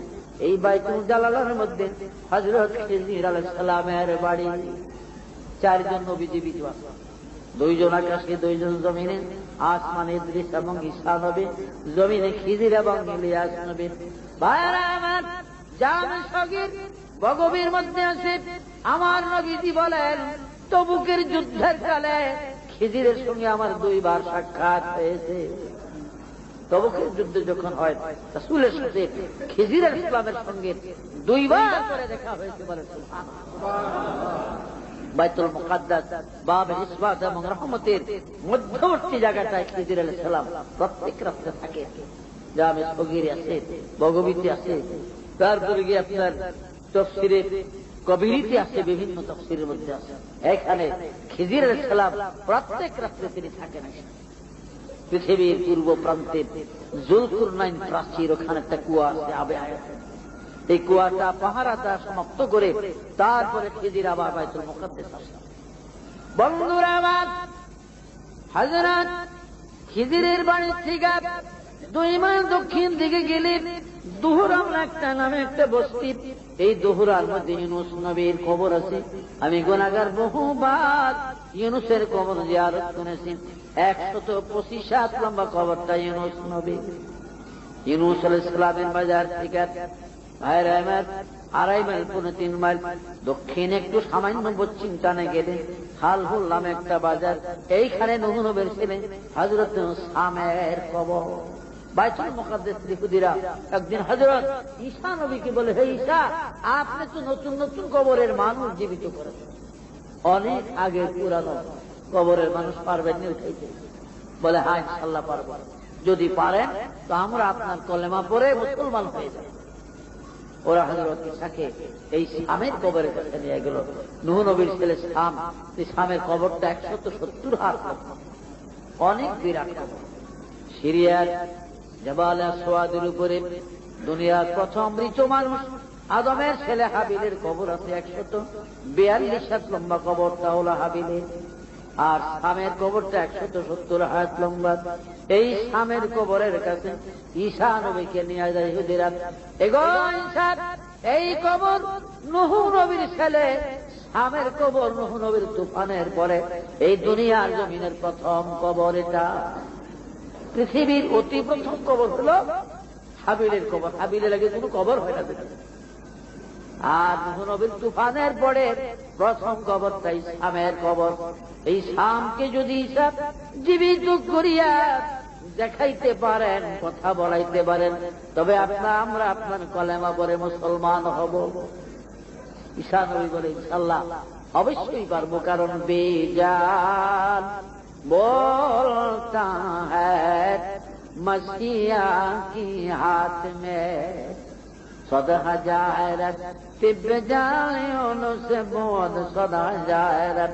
[SPEAKER 2] এই বাইতুল জালালার মধ্যে হযরত খিজির আলাইহিস সালামের বাড়ি। 4 জন নবী জীবিত আছে, 2 জন আকাশে, 2 জন জমিনে। আসমানে ইদ্রিস এবং ঈসা নবী, জমিনে খিজির এবং ইলিয়াস নবী। ভাইরা আমার, জামে সগীর বগবীর মধ্যে আছে। আমার নবীজি বলেন, তবুকের যুদ্ধের কালে খিজিরের সঙ্গে আমার 2 বার সাক্ষাৎ হয়েছে। তবুকের যুদ্ধ যখন হয়, রাসূলের সাথে খিজির আলাইহিস সালামের সঙ্গে 2 বার করে দেখা হয়েছে। বলে সুবহানাল্লাহ। বাইতুল মুকাদ্দাস, বাবে ইসবাত এবং রহমতের মধ্যবর্তী জায়গাটায় খিজির আলাইহিস সালাম প্রত্যেক রাতে থাকে। জামে সগীর আছে, বগবীতে আছে, তারপরে গিয়ে আপনার তাফসীরে কবিরিতে আছে, বিভিন্ন তাফসীরের মধ্যে আছে। এখানে খিজির আলাইহিস সালাম প্রত্যেক রাতে তিনি থাকেন। পৃথিবীর পূর্ব প্রান্তে জুলকুরনাইন প্রাচীর, ওখানে একটা কুয়া আছে, আবে এই কুয়াটা পাহারাটা সমাপ্ত করে তারপরে খিজির আবার বাইতুল মুকাদ্দাস আসে। বন্ধুরা আমার, হযরত খিজিরের বাড়ি থেকে 2 মাইল দক্ষিণ দিকে গেলে দুহুরা নামে একটা বস্তি। এই দুহুরার মধ্যে ইউনুস নবীর কবর আছে। আমি গুনাহগার বহুবার ইউনুসের কবর জিয়ারত করেছি। 125 হাত লম্বা কবরটা ইউনুস নবী। ইউনুস আলাইহিস সালামের মাজার থেকে ভাইরা আমার 2.5 মাইল 3 মাইল দক্ষিণে একটু সামান্য পশ্চিম টানে গেলে হালহুল নামে একটা বাজার। এইখানে নূহ নবীর ছেলে হযরত সামের কবর। বাইতুল মুকাদ্দাস ইহুদিরা একদিন হযরত ঈসা নবীকে বলে, হে ঈসা, আপনি তো নতুন নতুন কবরের মানুষ জীবিত করেছেন, অনেক আগে পুরানো কবরের মানুষ পারবেন না উঠাইতে? বলে, হ্যাঁ ইনশাআল্লাহ পারবো। যদি পারেন তো আমরা আপনার কলেমা পড়ে মুসলমান হয়ে যাব। ওরা হযরত ঈসাকে এই শামের কবরের কাছে নিয়ে গেল। নূহ নবীর ছেলে শাম, এই শামের কবরটা 170 হাত, অনেক বিরাট কবর। সিরিয়ার জাবাল আসওয়াদের উপরে দুনিয়ার প্রথম মৃত মানুষ আদমের ছেলে হাবিলের কবর আছে। 142 হাত লম্বা কবরটা হলো হাবিলের। আর শামের কবরটা 170 হাত লম্বা। এই শামের কবরের কাছে ঈসা নবীকে নিয়ে যায় ইহুদিরা। এগো ঈসা, এই কবর নূহ নবীর ছেলে হামের কবর নূহ নবীর তুফানের পরে এই দুনিয়ার জমিনের প্রথম কবর এটা। পৃথিবীর অতি প্রথম কবর হলো হাবিলের কবর। হাবিলের আগে কোনো কবর হয় না। আর নূহ নবীর তুফানের পরে প্রথম কবরটাই শামের কবর। এই শামকে যদি জীবিত করিয়া দেখাইতে পারেন, কথা বলাইতে পারেন, তবে আমরা আপনার কলেমা পড়ে মুসলমান হব। ঈসা নবী বলে ইনশাআল্লাহ অবশ্যই পারবো, কারণ বেজান बोलता है मसीहा की हाथ में 100,000 तिब जालियों से बहुत 100,000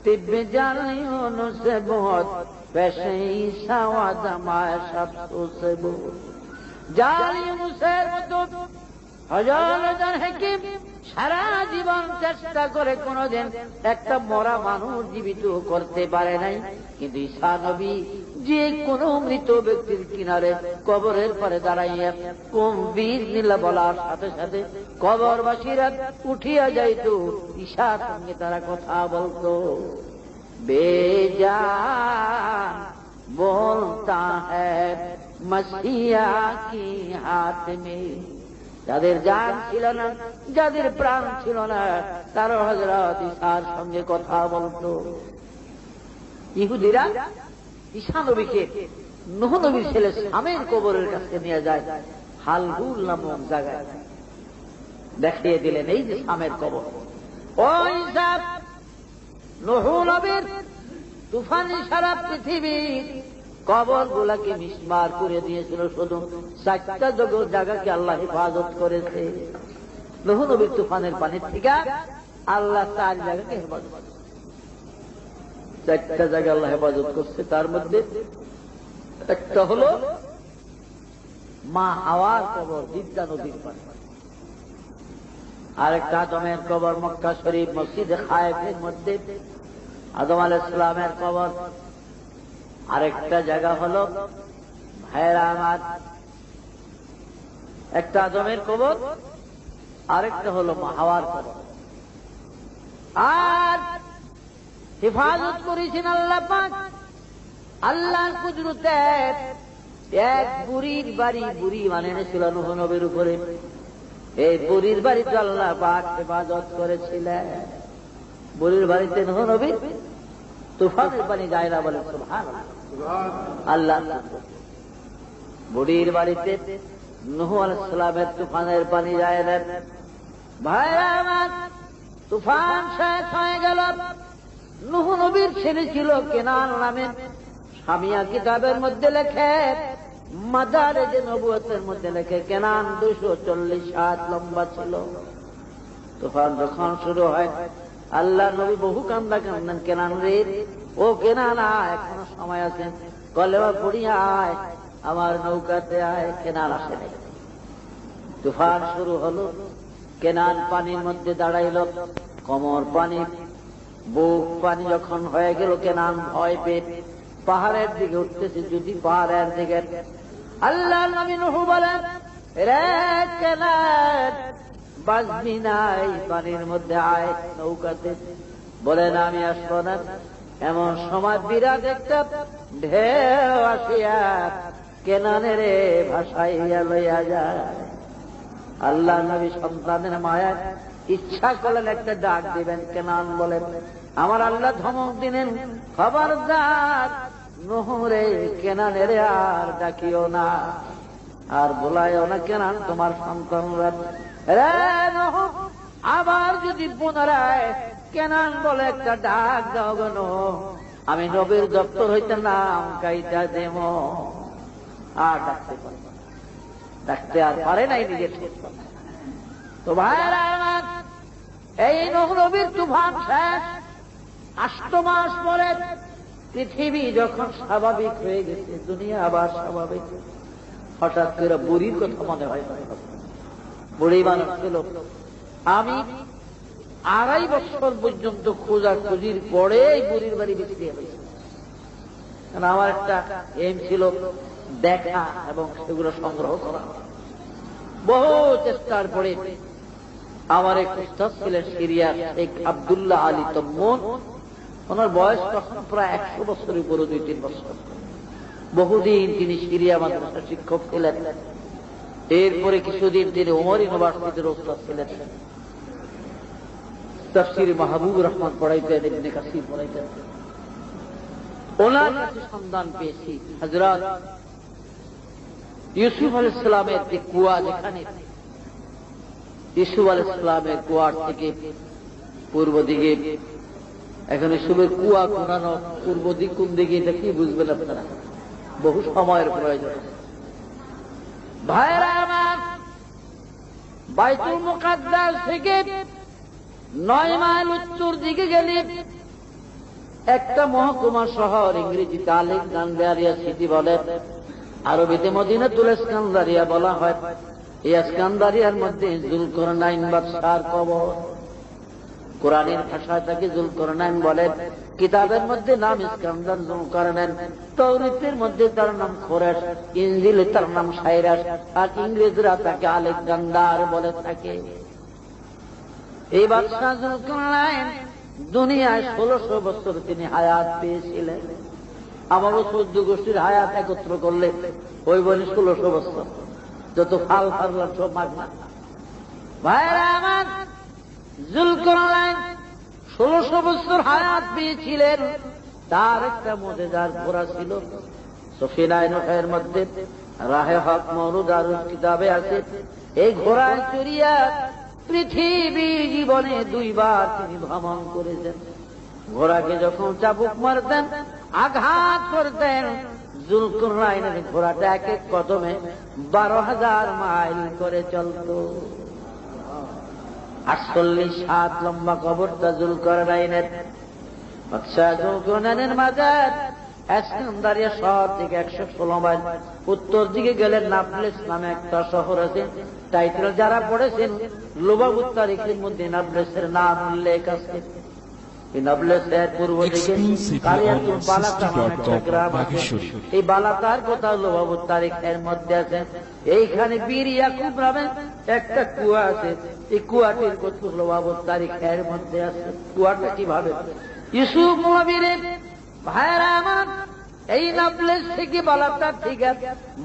[SPEAKER 2] तिब जालियों से बहुत वैसे ही सवाद हमारे शब्दों से बहुत जालियों से तो হাজার হাকিম সারা জীবন চেষ্টা করে কোনদিন একটা মরা মানুষ জীবিত করতে পারে নাই। কিন্তু ঈসা নবী যে কোন মৃত ব্যক্তির কিনারে কবরের পরে দাঁড়াইয়া কোন বিসমিল্লাহ বলার সাথে সাথে কবরবাসীরা উঠিয়া যাইত, ঈসার সঙ্গে তারা কথা বলতো। বেজান बोलता है मसीहा की हाथ में। যাদের জান ছিল না, যাদের প্রাণ ছিল না, তারা হযরত ঈসার সঙ্গে কথা বলতো। ইহুদিরা ঈসা নবীকে নূহ নবীর ছেলে শামের কবরের কাছে নিয়ে যায়, হালহুল নামক জায়গায় দেখিয়ে দিলেন এই যে শামের কবর। ওই নূহ নবীর তুফানে সারা পৃথিবীর কবর গুলাকে মিসমার করে দিয়েছিল। শুধু 4টা জায়গাকে আল্লাহ হেফাজত করেছে। নূহ নবীর তুফানের পানির থেকে আল্লাহ 4 জায়গাকে হেফাজত, 4টা জায়গা আল্লাহ হেফাজত করছে। তার মধ্যে একটা হলো মা হাওয়ার কবর বিদ্যা নদীর পানি, আরেকটা আদমের কবর মক্কা শরীফ মসজিদে খায়েফের মধ্যে আদম আলাইহিস সালামের কবর, আরেকটা জায়গা হলো ভাইরা আমার একটা আদমের কবর, আরেকটা হলো হাওয়ার কবর। আর হেফাজত করেছেন আল্লাহ পাক। আল্লাহর কুদরতে এক বুড়ির বাড়ি, বুড়ি মানে ছিল নূহ নবীর উপরে, এই বুড়ির বাড়িতে আল্লাহ পাক হেফাজত করেছিলেন। বুড়ির বাড়িতে নূহ নবী তুফানের পানি যায় না, বলে সুবহানাল্লাহ। আল্লাহ বুড়ির বাড়িতে নূহ আলাইহিস সালামের তুফানের পানি যায় না। ভাইরা আমার, তুফান শেষ হয়ে গেল। নূহ নবীর ছেলে ছিল কেনান নামে, সামিয়া কিতাবের মধ্যে লেখে, মাদারেজ নবুয়তের মধ্যে লেখে কেনান 240 হাত লম্বা ছিল। তুফান যখন শুরু হয় আল্লাহ নবী বহু কান্দা কান্দেন, কেনান রে, ও কেনান আয়, এখনো সময় আছে, কলেমা পড়িয়া আয়, আমার নৌকাতে আয়। কেনান আসে নাই। তুফান শুরু হলো, কেনান পানির মধ্যে দাঁড়াইল, কোমর পানি, বুক পানি যখন হয়ে গেল, কেনান ভয় পেয়ে পাহাড়ের দিকে উঠতেছে। যদি পাহাড়ের দিকে আল্লাহ নবী নূহ বলেন, রে কেনান বাঁচবি নাই, পানির মধ্যে আয় নৌকাতে। বলেন আমি আসবো না। এমন সময় বিরাট একটা ঢেউ আসিয়া কেনানের ভাসাইয়া লইয়া যায়। আল্লাহ নবী সন্তানের মায়া ইচ্ছা করলেন একটা ডাক দিবেন। কেনান বলেন, আমার আল্লাহ ধমক দিলেন, খবরদার নূহ রে, কেনানের আর ডাকিও না, আর বলাইও না, কেনান তোমার সন্তানরা। আবার যদি পুনরায় কেনান বলে একটা ডাক দাও গো নূহ, আমি নবীর দপ্তর হইতে নাম কাইটা দেব। আর ডাকতে আর পারে নাই নিজের। তো ভাইরা আমার, এই নূহ নবীর তুফান শেষ। 8 মাস পরে পৃথিবী যখন স্বাভাবিক হয়ে গেছে, দুনিয়া আবার স্বাভাবিক, হঠাৎ করে বুড়ির কথা মনে হয়। বুড়ি মানুষ ছিল। আমি 2.5 বছর পর্যন্ত খোঁজাখুঁজির পরে বুড়ির বাড়ি বিক্রি হয়েছে। কারণ আমার একটা এম ছিল দেখা এবং সেগুলো সংগ্রহ করা। বহু চেষ্টার পরে আমার এক উস্তাদ ছিলেন সিরিয়া, শেখ আব্দুল্লাহ আলী তম্মুন। ওনার বয়স তখন প্রায় 100 বছরের উপরে, 2-3 বছর। বহুদিন তিনি সিরিয়া মাদ্রাসার শিক্ষক ছিলেন। এরপরে কিছুদিন তিনি ওমর ইউনিভার্সিটির উস্তাদ ছিলেন। তাফসীর মাহবুবুর রহমান পড়াইতেন, ইবনে কাসির পড়াইতেন। ওনার কাছে সন্ধান পেয়েছি হযরত ইউসুফ আলাইহিস সালামের যে কুয়া, যেখানে ইউসুফ আলাইহিস সালামের কুয়ার থেকে পূর্ব দিকে, এখন ইউসুফের কুয়া কোনানো পূর্ব দিক কোন দিকে এটা কি বুঝবেন আপনারা? বহু সময়ের প্রয়োজন। ভাইরা আমার, বাইতুল মুকাদ্দাস থেকে 9 মাইল উত্তর দিকে গেলে একটা মহকুমা শহর, ইংরেজিতে আলেকজান্দ্রিয়া সিটি বলে, আরবিতে মদিনাতুল ইস্কান্দারিয়া বলা হয়। এই ইস্কান্দারিয়ার মধ্যে যুলকারনাইন বাদশার কবর। কোরআনের ভাষায় তাকে যুলকারনাইন বলে, কিতাবের মধ্যে নাম ইস্কান্দার, যুলকারনাইন। তাওরাতের মধ্যে তার নাম খোরেশ, ইনজিলে তার নাম সাইরাস, আর ইংরেজরা তাকে আলেকজান্ডার বলে থাকে। এই বাদশাহ যুলকারনাইন দুনিয়ায় 1600 বছর তিনি হায়াত পেয়েছিলেন। আমারও 14 গোষ্ঠীর হায়াত একত্র করলে ওই বলি 1600 বছর। যত ফাল ফারলাম সব মাগনা। ভাইরা আমার, যুলকারনাইন 1600 বছর হায়াত পেয়েছিলেন। তার একটা মুজিজার ঘোড়া ছিল। সফিনাইনের মধ্যে রাহে হক মওরুদারুল কিতাবে আছে, এই ঘোড়ায় চড়িয়া পৃথিবী জীবনে 2 বার তিনি ভ্রমণ করেছেন। ঘোড়াকে যখন চাবুক মারতেন, আঘাত করতেন, যুলকারনাইনের ঘোড়াটা এক এক কদমে 12,000 মাইল করে চলত। 48 হাত লম্বা কবরটা যুলকারনাইনের। বাদশাহ যুলকারনাইনের মাজার ইস্কান্দারিয়া শহর থেকে 116 মাইল উত্তর দিকে গেলে নাবলেস নামে একটা শহর আছে। টাইটেল যারা পড়েছেন লুবাবুত তারিখের মধ্যে নাবলেসের নাম উল্লেখ আছে। এই নাবলেসের পূর্ব দিকে কালিয়াতুল বালাকা নামে একটা গ্রাম আছে। এই বালাকার কথা লুবাবুত তারিখের মধ্যে আছে। এইখানে বীর ইয়াকুব নামে একটা কুয়া আছে। এই কুয়াটির কথা লুবাবুত তারিখের মধ্যে আছে। কুয়াটা কিভাবে? ইউসুফ নবীর ভাইরা আমার, এই নাবলেস থেকে বালাকা থেকে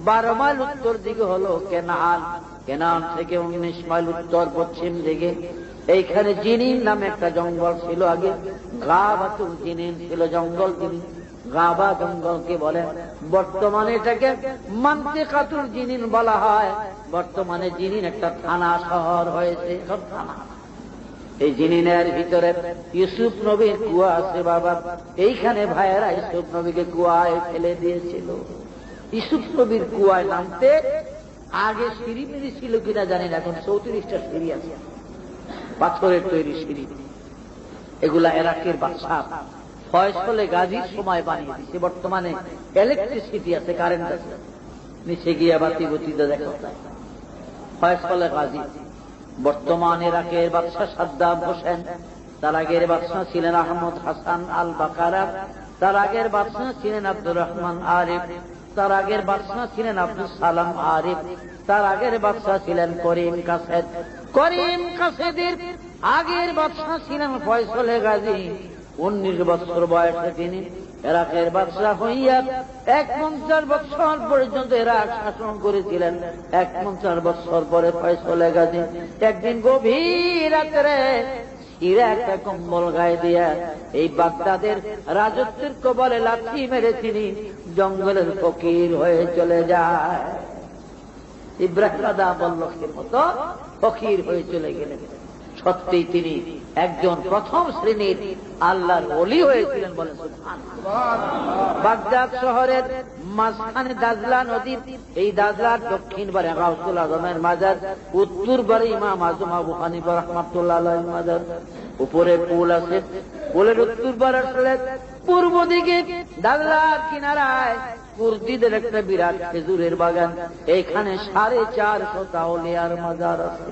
[SPEAKER 2] 12 মাইল উত্তর দিকে হলো কেনান। কেনান থেকে 19 মাইল উত্তর পশ্চিম দিকে এইখানে জিনিন নামে একটা জঙ্গল ছিল। আগে গাবাতুল জিনিন ছিল, জঙ্গল জিনিন, গাবা জঙ্গলকে বলে। বর্তমানে এটাকে মান্তিকাতুল জিনিন বলা হয়। বর্তমানে জিনিন একটা থানা শহর হয়েছে, সব থানা। এই জিনিনের ভিতরে ইউসুফ নবীর কুয়া আছে বাবা। এইখানে ভাইয়েরা ইউসুফ নবীকে কুয়ায় ফেলে দিয়েছিল। ইউসুফ নবীর কুয়ায় নামতে আগে সিঁড়ি মিড়ি ছিল কিনা জানি না, এখন 34টা সিঁড়ি আছে, পাথরের তৈরি সিঁড়ি। এগুলা ইরাকের বাদশা ফয়সলে গাজীর সময় বানিয়ে দিচ্ছে। বর্তমানে ইলেকট্রিসিটি আছে, কারেন্ট আছে, নিচে গিয়ে বাতি গতিতে দেখা যায়। ফয়সলে গাজী বর্তমান ইরাকের বাদশাহ সাদ্দাম হোসেন। তার আগের বাদশাহ ছিলেন আহমদ হাসান আল বাকারা। তার আগের বাদশাহ ছিলেন আব্দুর রহমান আরিফ। তার আগের বাদশাহ ছিলেন আব্দুল সালাম আরিফ। তার আগের বাদশাহ ছিলেন করিম কাসেদ। করিম কাসেদের আগের বাদশাহ ছিলেন ফয়সলে গাজী। 19 বছর বয়সে তিনি ইরাকের বাদশাহ হইয়া 51 বছর পর্যন্ত ইরাক শাসন করেছিলেন। 51 বছর পরে ফয়সলে গাজী একদিন গভীর রাত্রে হিরে একটা কম্বল গায়ে দিয়া এই বাগদাদের রাজত্বের কবলে লাথি মেরে তিনি জঙ্গলের ফকির হয়ে চলে যায়। ইব্রাহিম আদা বল্লভের মতো ফকির হয়ে চলে গেলেন। সত্যি তিনি একজন প্রথম শ্রেণীর আল্লাহর ওলি হয়েছিলেন বলে সুবহানাল্লাহ। বাগদাদ শহরের মাঝখানে দাজলা নদী, এই দাজলার দক্ষিণ পারে গাউসুল আজমের মাজার, উত্তর পারে ইমাম আজম আবু হানিফা রাহমাতুল্লাহ আলাইহির মাজার। উপরে পুল আছে, পুলের উত্তর পারে আসলে পূর্ব দিকে দাজলার কিনারায় কুর্দিদের একটা বিরাট খেজুরের বাগান। এইখানে 450 আউলিয়ার মাজার আছে।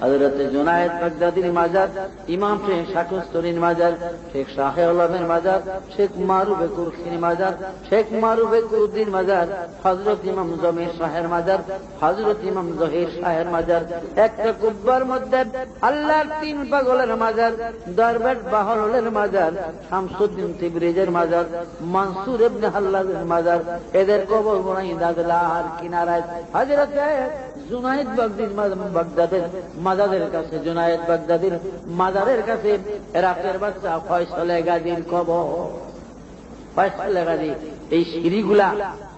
[SPEAKER 2] হযরত জুনায়েদ বাগদাদীর মাজার, ইমাম শেখ শাকুস্তরীর মাজার, শেখ শাহে আলমের মাজার, শেখ মারুফে কুরখির মাজার, শেখ মারুফে কুরদির মাজার, হযরত ইমাম জমির শাহের মাজার, হযরত ইমাম জহির শাহের মাজার, একটা কুব্বার মধ্যে আল্লাহর তিন পাগলের মাজার, দরবেশ বাহলুলের মাজার, শামসুদ্দিন তিবরিজের মাজার, মানসুর ইবনে হাল্লাজের মাজার, এদের কবর বনাই দাগলার কিনারায় হযরত জুনায়েদ বাগদাদের মাজারের কাছে, জুনায়েদ বাগদাদির মাজারের কাছে রাতের বাচ্চা ফয়সালে গাজীর কবর। ফয়সালে গাজী এই সিঁড়িগুলা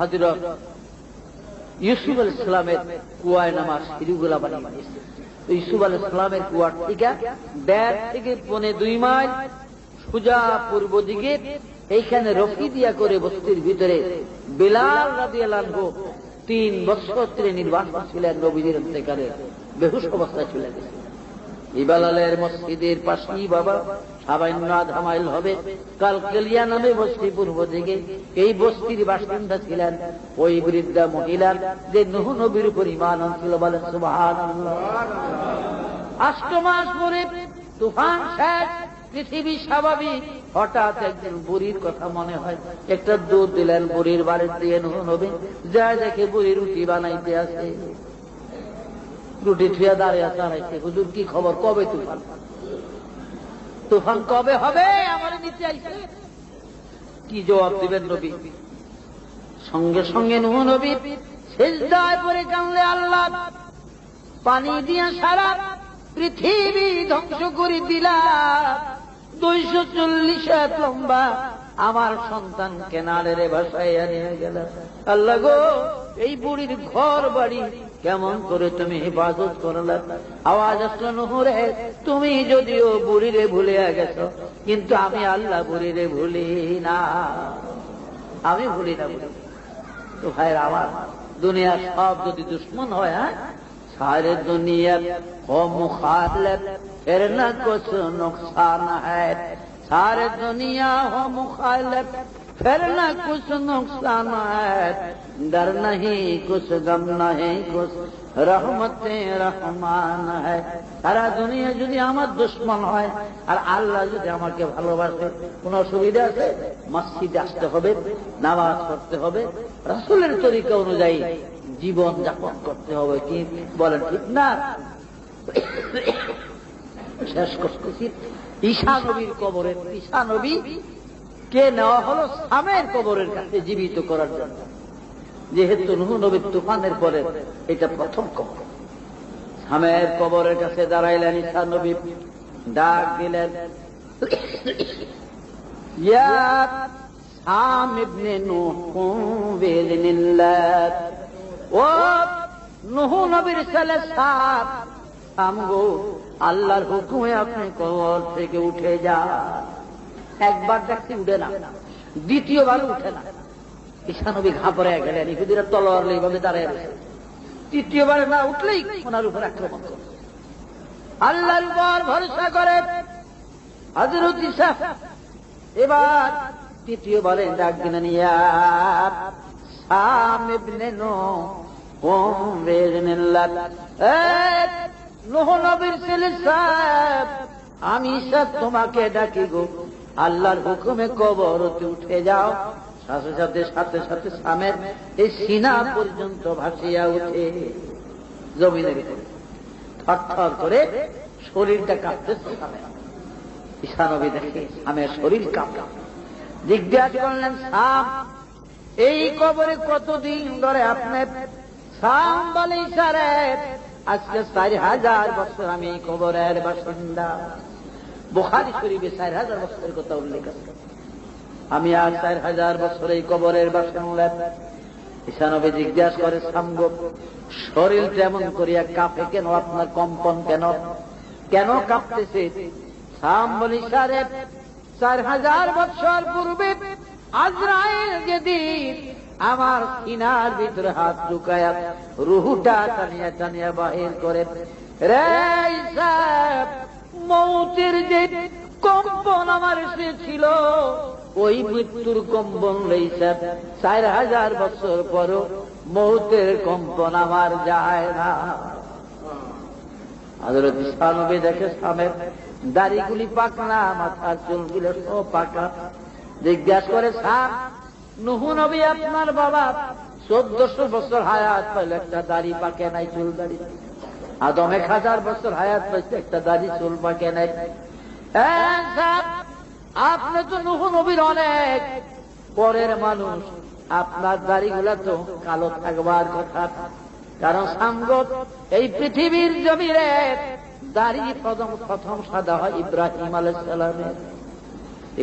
[SPEAKER 2] হযরত ইউসুফ আলাইহিস সালামের কুয়ায় নামার সিঁড়িগুলা বানিয়েছে। ইউসুফ আলাইহিস সালামের কুয়ার থেকে 1.5 থেকে 2.5 মাইল সোজা পূর্ব দিকে এইখানে রফি দিয়া করে বস্তির ভিতরে বিলাল রাদিয়াল্লাহু আনহু 3 বছর তিনি নির্বাসন ছিলেন। নবীজির ইন্তেকালে বেহুশ অবস্থায় চলে গেছে। ইবালালের মসজিদের পাশেই বাবা সামান্য আধা মাইল হবে কালকেলিয়া নামে বস্তি পূর্ব দিকে। এই বস্তির বাসিন্দা ছিলেন ওই বৃদ্ধা মহিলা যে নূহ নবীর উপর ঈমান আনছিল। বলেন সুবহানাল্লাহ। 8 মাস পরে তুফান শেষ, পৃথিবী স্বাভাবিক। হঠাৎ একদিন বুড়ির কথা মনে হয়, একটা দুধ দিলেন বুড়ির বাড়ির দিয়ে নূহ নবী। যা দেখে বুড়ি রুটি বানাইতে আছে, রুটি থুয়া দাঁড়িয়ে দাঁড়াইছে। হুজুর কি খবর, কবে তুফান? তুফান কবে হবে? আমার নিচে আইছে। কি জবাব দিবেন নবী? সঙ্গে সঙ্গে নূহ নবী সিজদায় পড়ে কাঁদলে, আল্লাহ পানি দিয়ে সারা পৃথিবী ধ্বংস করে দিলা। 240 হাত লম্বা আমার সন্তান কেনালের ভাষায় নিয়ে গেল। আল্লাহ গো, এই বুড়ির ঘর বাড়ি কেমন করে তুমি হেফাজত করলে? আওয়াজ আসলো, নূহ রে, তুমি যদিও বুড়িরে ভুলে গেছো, কিন্তু আমি আল্লাহ বুড়িরে ভুলি না। আমি ভুলি না। তো ভাইরা আমার, দুনিয়ার সব যদি দুশ্মন হয়, सारे दुनिया हो मुखालिफ फिर न कुछ नुकसान है। सारे दुनिया हो मुखालिफ फिर न कुछ नुकसान है। डर नहीं कुछ गम नहीं कुछ रहमते रहमान है। सारा दुनिया যদি আমার দুশমন হয় আর আল্লাহ যদি আমাকে ভালোবাসে, কোন অসুবিধা আছে? মসজিদে আসতে হবে, নামাজ পড়তে হবে, রাসূলের তরিকা অনুযায়ী জীবন যাপন করতে হবে। কি বলেন, ঠিক না? শেষ করতেছি। ঈসা নবীর কবরে, ঈসা নবী কে নেওয়া হলো সামের কবরের কাছে জীবিত করার জন্য। যেহেতু নূহ নবীর তুফানের পরে এটা প্রথম কবর। সামের কবরের কাছে দাঁড়াইলেন ঈসা নবী, ডাক দিলেন, ইয়া সাম ইবনে নূহ কুম বিইذنিল্লাহ। ও নূহ নবীর ছেলে সাম, আমগো আল্লাহর হুকুমে আপনি কবর থেকে উঠে যান। একবার দেখতে উঠে না, দ্বিতীয়বার উঠে না। ঈসা নবী ঘাবড়ে গেলেন, ইহুদিরা তলোয়ার এইভাবে দাঁড়িয়ে রয়েছে। তৃতীয়বার না উঠলেই ওনার উপর আক্রমণ করে। আল্লাহর উপর ভরসা করে হযরত ঈসা এবার তৃতীয়বারে ডাক দিলেন, ইয়া সাম ইবনে নূহ কুম বিইذنিল্লাহ। নূহ নবীর ছেলে সাম, আমি ঈসা তোমাকে ডাকি গো, আল্লাহর হুকুমে কবরতে উঠে যাও। সাথে সাথে সাথে সাথে সামের এই সিনা পর্যন্ত ভাসিয়া উঠে জমিনের উপরে থরথর করে শরীরটা কাঁপতেছে। ঈসা নবী দেখে সামের শরীর কাঁপে। জিজ্ঞাসা করলেন, সাম, এই কবরে কতদিন ধরে আপনি? সাম বলে, ঈসা রে, আজকে 4000 বছর আমি এই কবরের বাসিন্দা। বুখারী শরীফে 4000 বছরের কথা উল্লেখ আছে। আমি আর 4000 বছর এই কবরের বাসিন্দা। ঈসা নবী জিজ্ঞাসা করে, সাম গো, শরীর কেমন করিয়া কাঁপে কেন? আপনার কম্পন কেন? কেন কাঁপতেছে? সাম বলে, ঈসা রে, 4000 বছর পূর্বে আজরাইল যেদিন আমার সিনার ভিতরে হাত ঢুকায়া রুহটা টানিয়া টানিয়া বাহির করে, রে ঈসা, মৌতের যে কম্পন আমার এসেছিল, ওই মৃত্যুর কম্পন রয়েছে। 4000 বছর পরও মৌতের কম্পন আমার যায় না। হযরত ঈসা নবী দেখে সামের দাড়িগুলি পাকনা, মাথার চুলগুলো সব পাকা। জিজ্ঞাসা করে, সাম, নূহ নবী আপনার বাবা 1400 বছর হায়াত পাইল, একটা দাড়ি পাকে নাই, চুল দাড়ি। আদম 1000 বছর হায়াত পাইছে, একটা দাড়ি চুল পাকে নাই। আপনি তো নূহ নবীর অনেক পরের মানুষ, আপনার দাড়িগুলা তো কালো থাকবার কথা। কারণ সামগত এই পৃথিবীর জমিনে দাড়ি প্রথম সাদা হয় ইব্রাহিম আলাইহিস সালামের।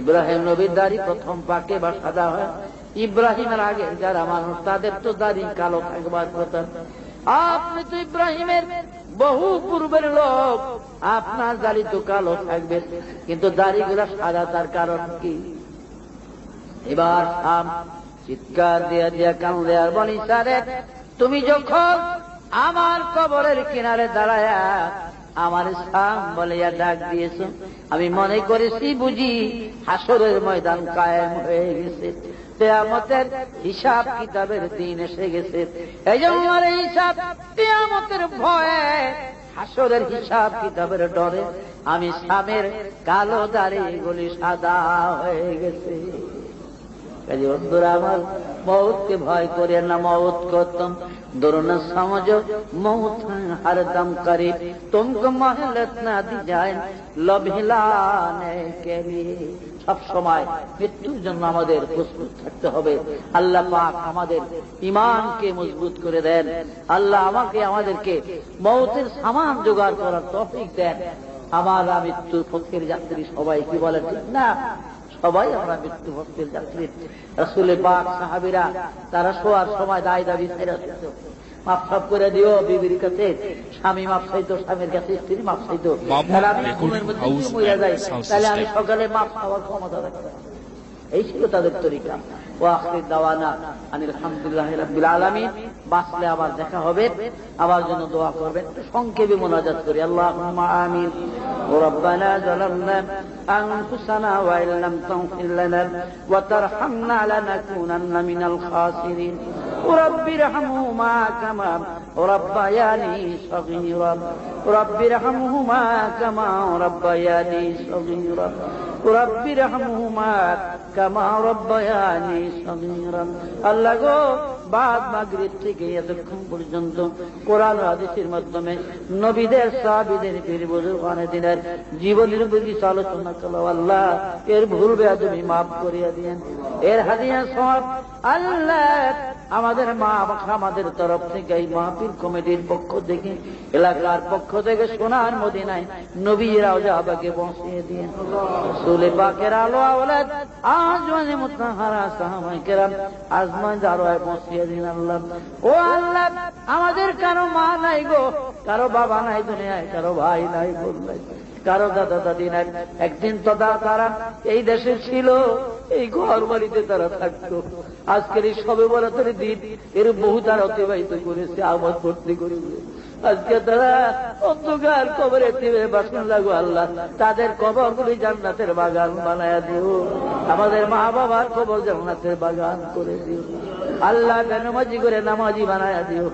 [SPEAKER 2] ইব্রাহিম নবীর দাড়ি প্রথম পাকে বা সাদা হয়। ইব্রাহিমের আগে যারা মানুষ তাদের তো দাড়ি কালো থাকবার কথা। আপনি তো ইব্রাহিমের বহু পূর্বের লোক, আপনার দাড়ি তো কালো থাকবে, কিন্তু দাড়িগুলা সাদা, তার কারণ কি? এবার সাম চিৎকার দিয়া দিয়া কান্দে আর বলি, সারে তুমি যখন আমার কবরের কিনারে দাঁড়ায়া আমার সাম বলিয়া ডাক দিয়েছ, আমি মনে করেছি বুঝি হাসরের ময়দান কায়েম হয়ে গেছে, কিয়ামতের হিসাব কিতাবের দিন এসে গেছে। এই জন্য আমার হিসাব কিয়ামতের ভয়ে, হাসরের হিসাব কিতাবের ডরে আমি সামের কালো দাড়িগুলি সাদা হয়ে গেছে। কাজে বন্ধুরা আমার, মৌতকে ভয় করে না, মৌত করতাম দরুন সমঝ মৌত হরদম করিব, তুমকো মহলত না দি যায় লভিলানে কে লিয়ে। সব সময় মৃত্যুর জন্য আমাদের প্রস্তুত থাকতে হবে। আল্লাহ পাক আমাদের ঈমানকে মজবুত করে দেন। আল্লাহ আমাদেরকে মৌতের সামান জোগাড় করার তৌফিক দেন। আমরা মৃত্যুর পথের যাত্রী সবাই, কি বলে ঠিক না? সবাই আমরা মৃত্যু ভক্তের যাত্রী। রাসূল পাক সাহাবীরা তারা শোয়ার সময় দায় দাবি ছেড়ে দিত, মাফ সাফ করে দিও বিবির কাছে, স্বামী মাফ চাইতো স্বামীর কাছে, স্ত্রী মাফ চাইতো। তাহলে আমি ঘুমের মধ্যে মরে যাই, তাহলে আমি সকালে মাফ পাওয়ার ক্ষমতা রাখবো। এই ছিল তাদের তরিকা। ওয়া আখির দাওয়ানা আনিল হামদুলিল্লাহি রাব্বিল আলামিন। বাঁচলে আবার দেখা হবে, আমার জন্য দোয়া করবেন। সংক্ষেপে মুনাজাত করি, আল্লাহুম্মা আমিন। রব্বানা যালামনা আনফুসানা ওয়া ইল্লাম তাগফির লানা ওয়া তারহামনা লানাকুনান্না মিনাল খাসিরিন। রাব্বিরহামহুমা কামা রাব্বায়ানি সাগীরা। রাব্বিরহামহুমা কামা রাব্বায়ানি সাগীরা। রাব্বিরহামহুমা কামা রাব্বায়ানি সাগীরা। আল্লাহ গো, বাদ মাগরিব থেকে এতক্ষণ পর্যন্ত কোরআন ও হাদিসের মাধ্যমে নবীদের, সাহাবীদের, পীর বুজুর্গানের জীবনের প্রতি আলোচনা করো। আল্লাহ এর ভুল বেয়াদবি মাফ করিয়া দিয়েন। এর হাদিয়া সওয়াব আল্লাহ আমাদের মা আমাদের তরফ থেকে, এই মাহফিল কমিটির পক্ষ থেকে, এলাকার পক্ষ থেকে সোনার মদিনায় নবীর রওজাকে পৌঁছিয়ে দিয়েন। রাসূল পাকের আলো আওলাদ আজওয়াজে মুতাহহারা সাহাবায়ে কেরাম আজমান দারোয়ায় পৌঁছিয়ে দিন। আল্লাহ ও আল্লাহ, আমাদের কারো মা নাই গো, কারো বাবা নাই দুনিয়ায়, কারো ভাই নাই, বোন নাই, কারো দাদা দাদি নাই। একদিন তো তারা এই দেশে ছিল, এই ঘর বাড়িতে তারা থাকতো। আজকের এই সবে বরাতের দিন এর বহু তারা অতিবাহিত করেছে, আমোদ ভর্তি করেছে। আজকে তারা অন্ধকার কবরে তীরে বাসন লাগো। আল্লাহ তাদের কবরগুলি জান্নাতের বাগান বানায়া দিও। আমাদের মা বাবার কবর জান্নাতের বাগান করে দিও। আল্লাহ নামাজি করে নামাজি বানায়া দিও।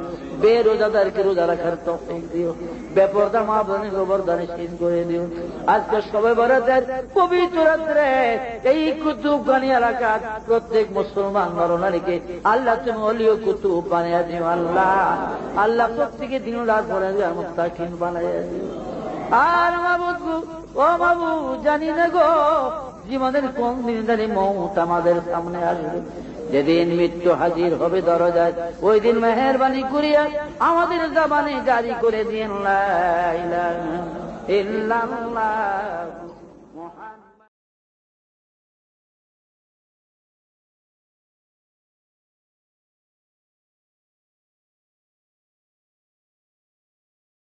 [SPEAKER 2] বেরোজাদারকে রোজা রাখার তৌফিক দিও। বেপরদা মা বোনের গোবরদানে শীত করে দিও। আজকে সবে বরাতের পবিত্র রাত্রে এই কুতুবখানি এলাকার প্রত্যেক মুসলমান নরনারীকে আল্লাহ তুমি ওলিও কুতুব বানায়া দিও। আল্লাহ আল্লাহ প্রত্যেকে দিন রাত ভরে দিও, মুত্তাকিন বানায়া দিও। আর মাবুদ, ও মাবুদ, জানি না গো জীবনের কোন দিন জানি মৌত আমাদের সামনে আসবে। যেদিন মৃত্যু হাজির হবে দরজায়, ওই দিন মেহেরবানি করিয়া আমাদের জবানে জারি করে দিন লা ইলাহা ইল্লাল্লাহ।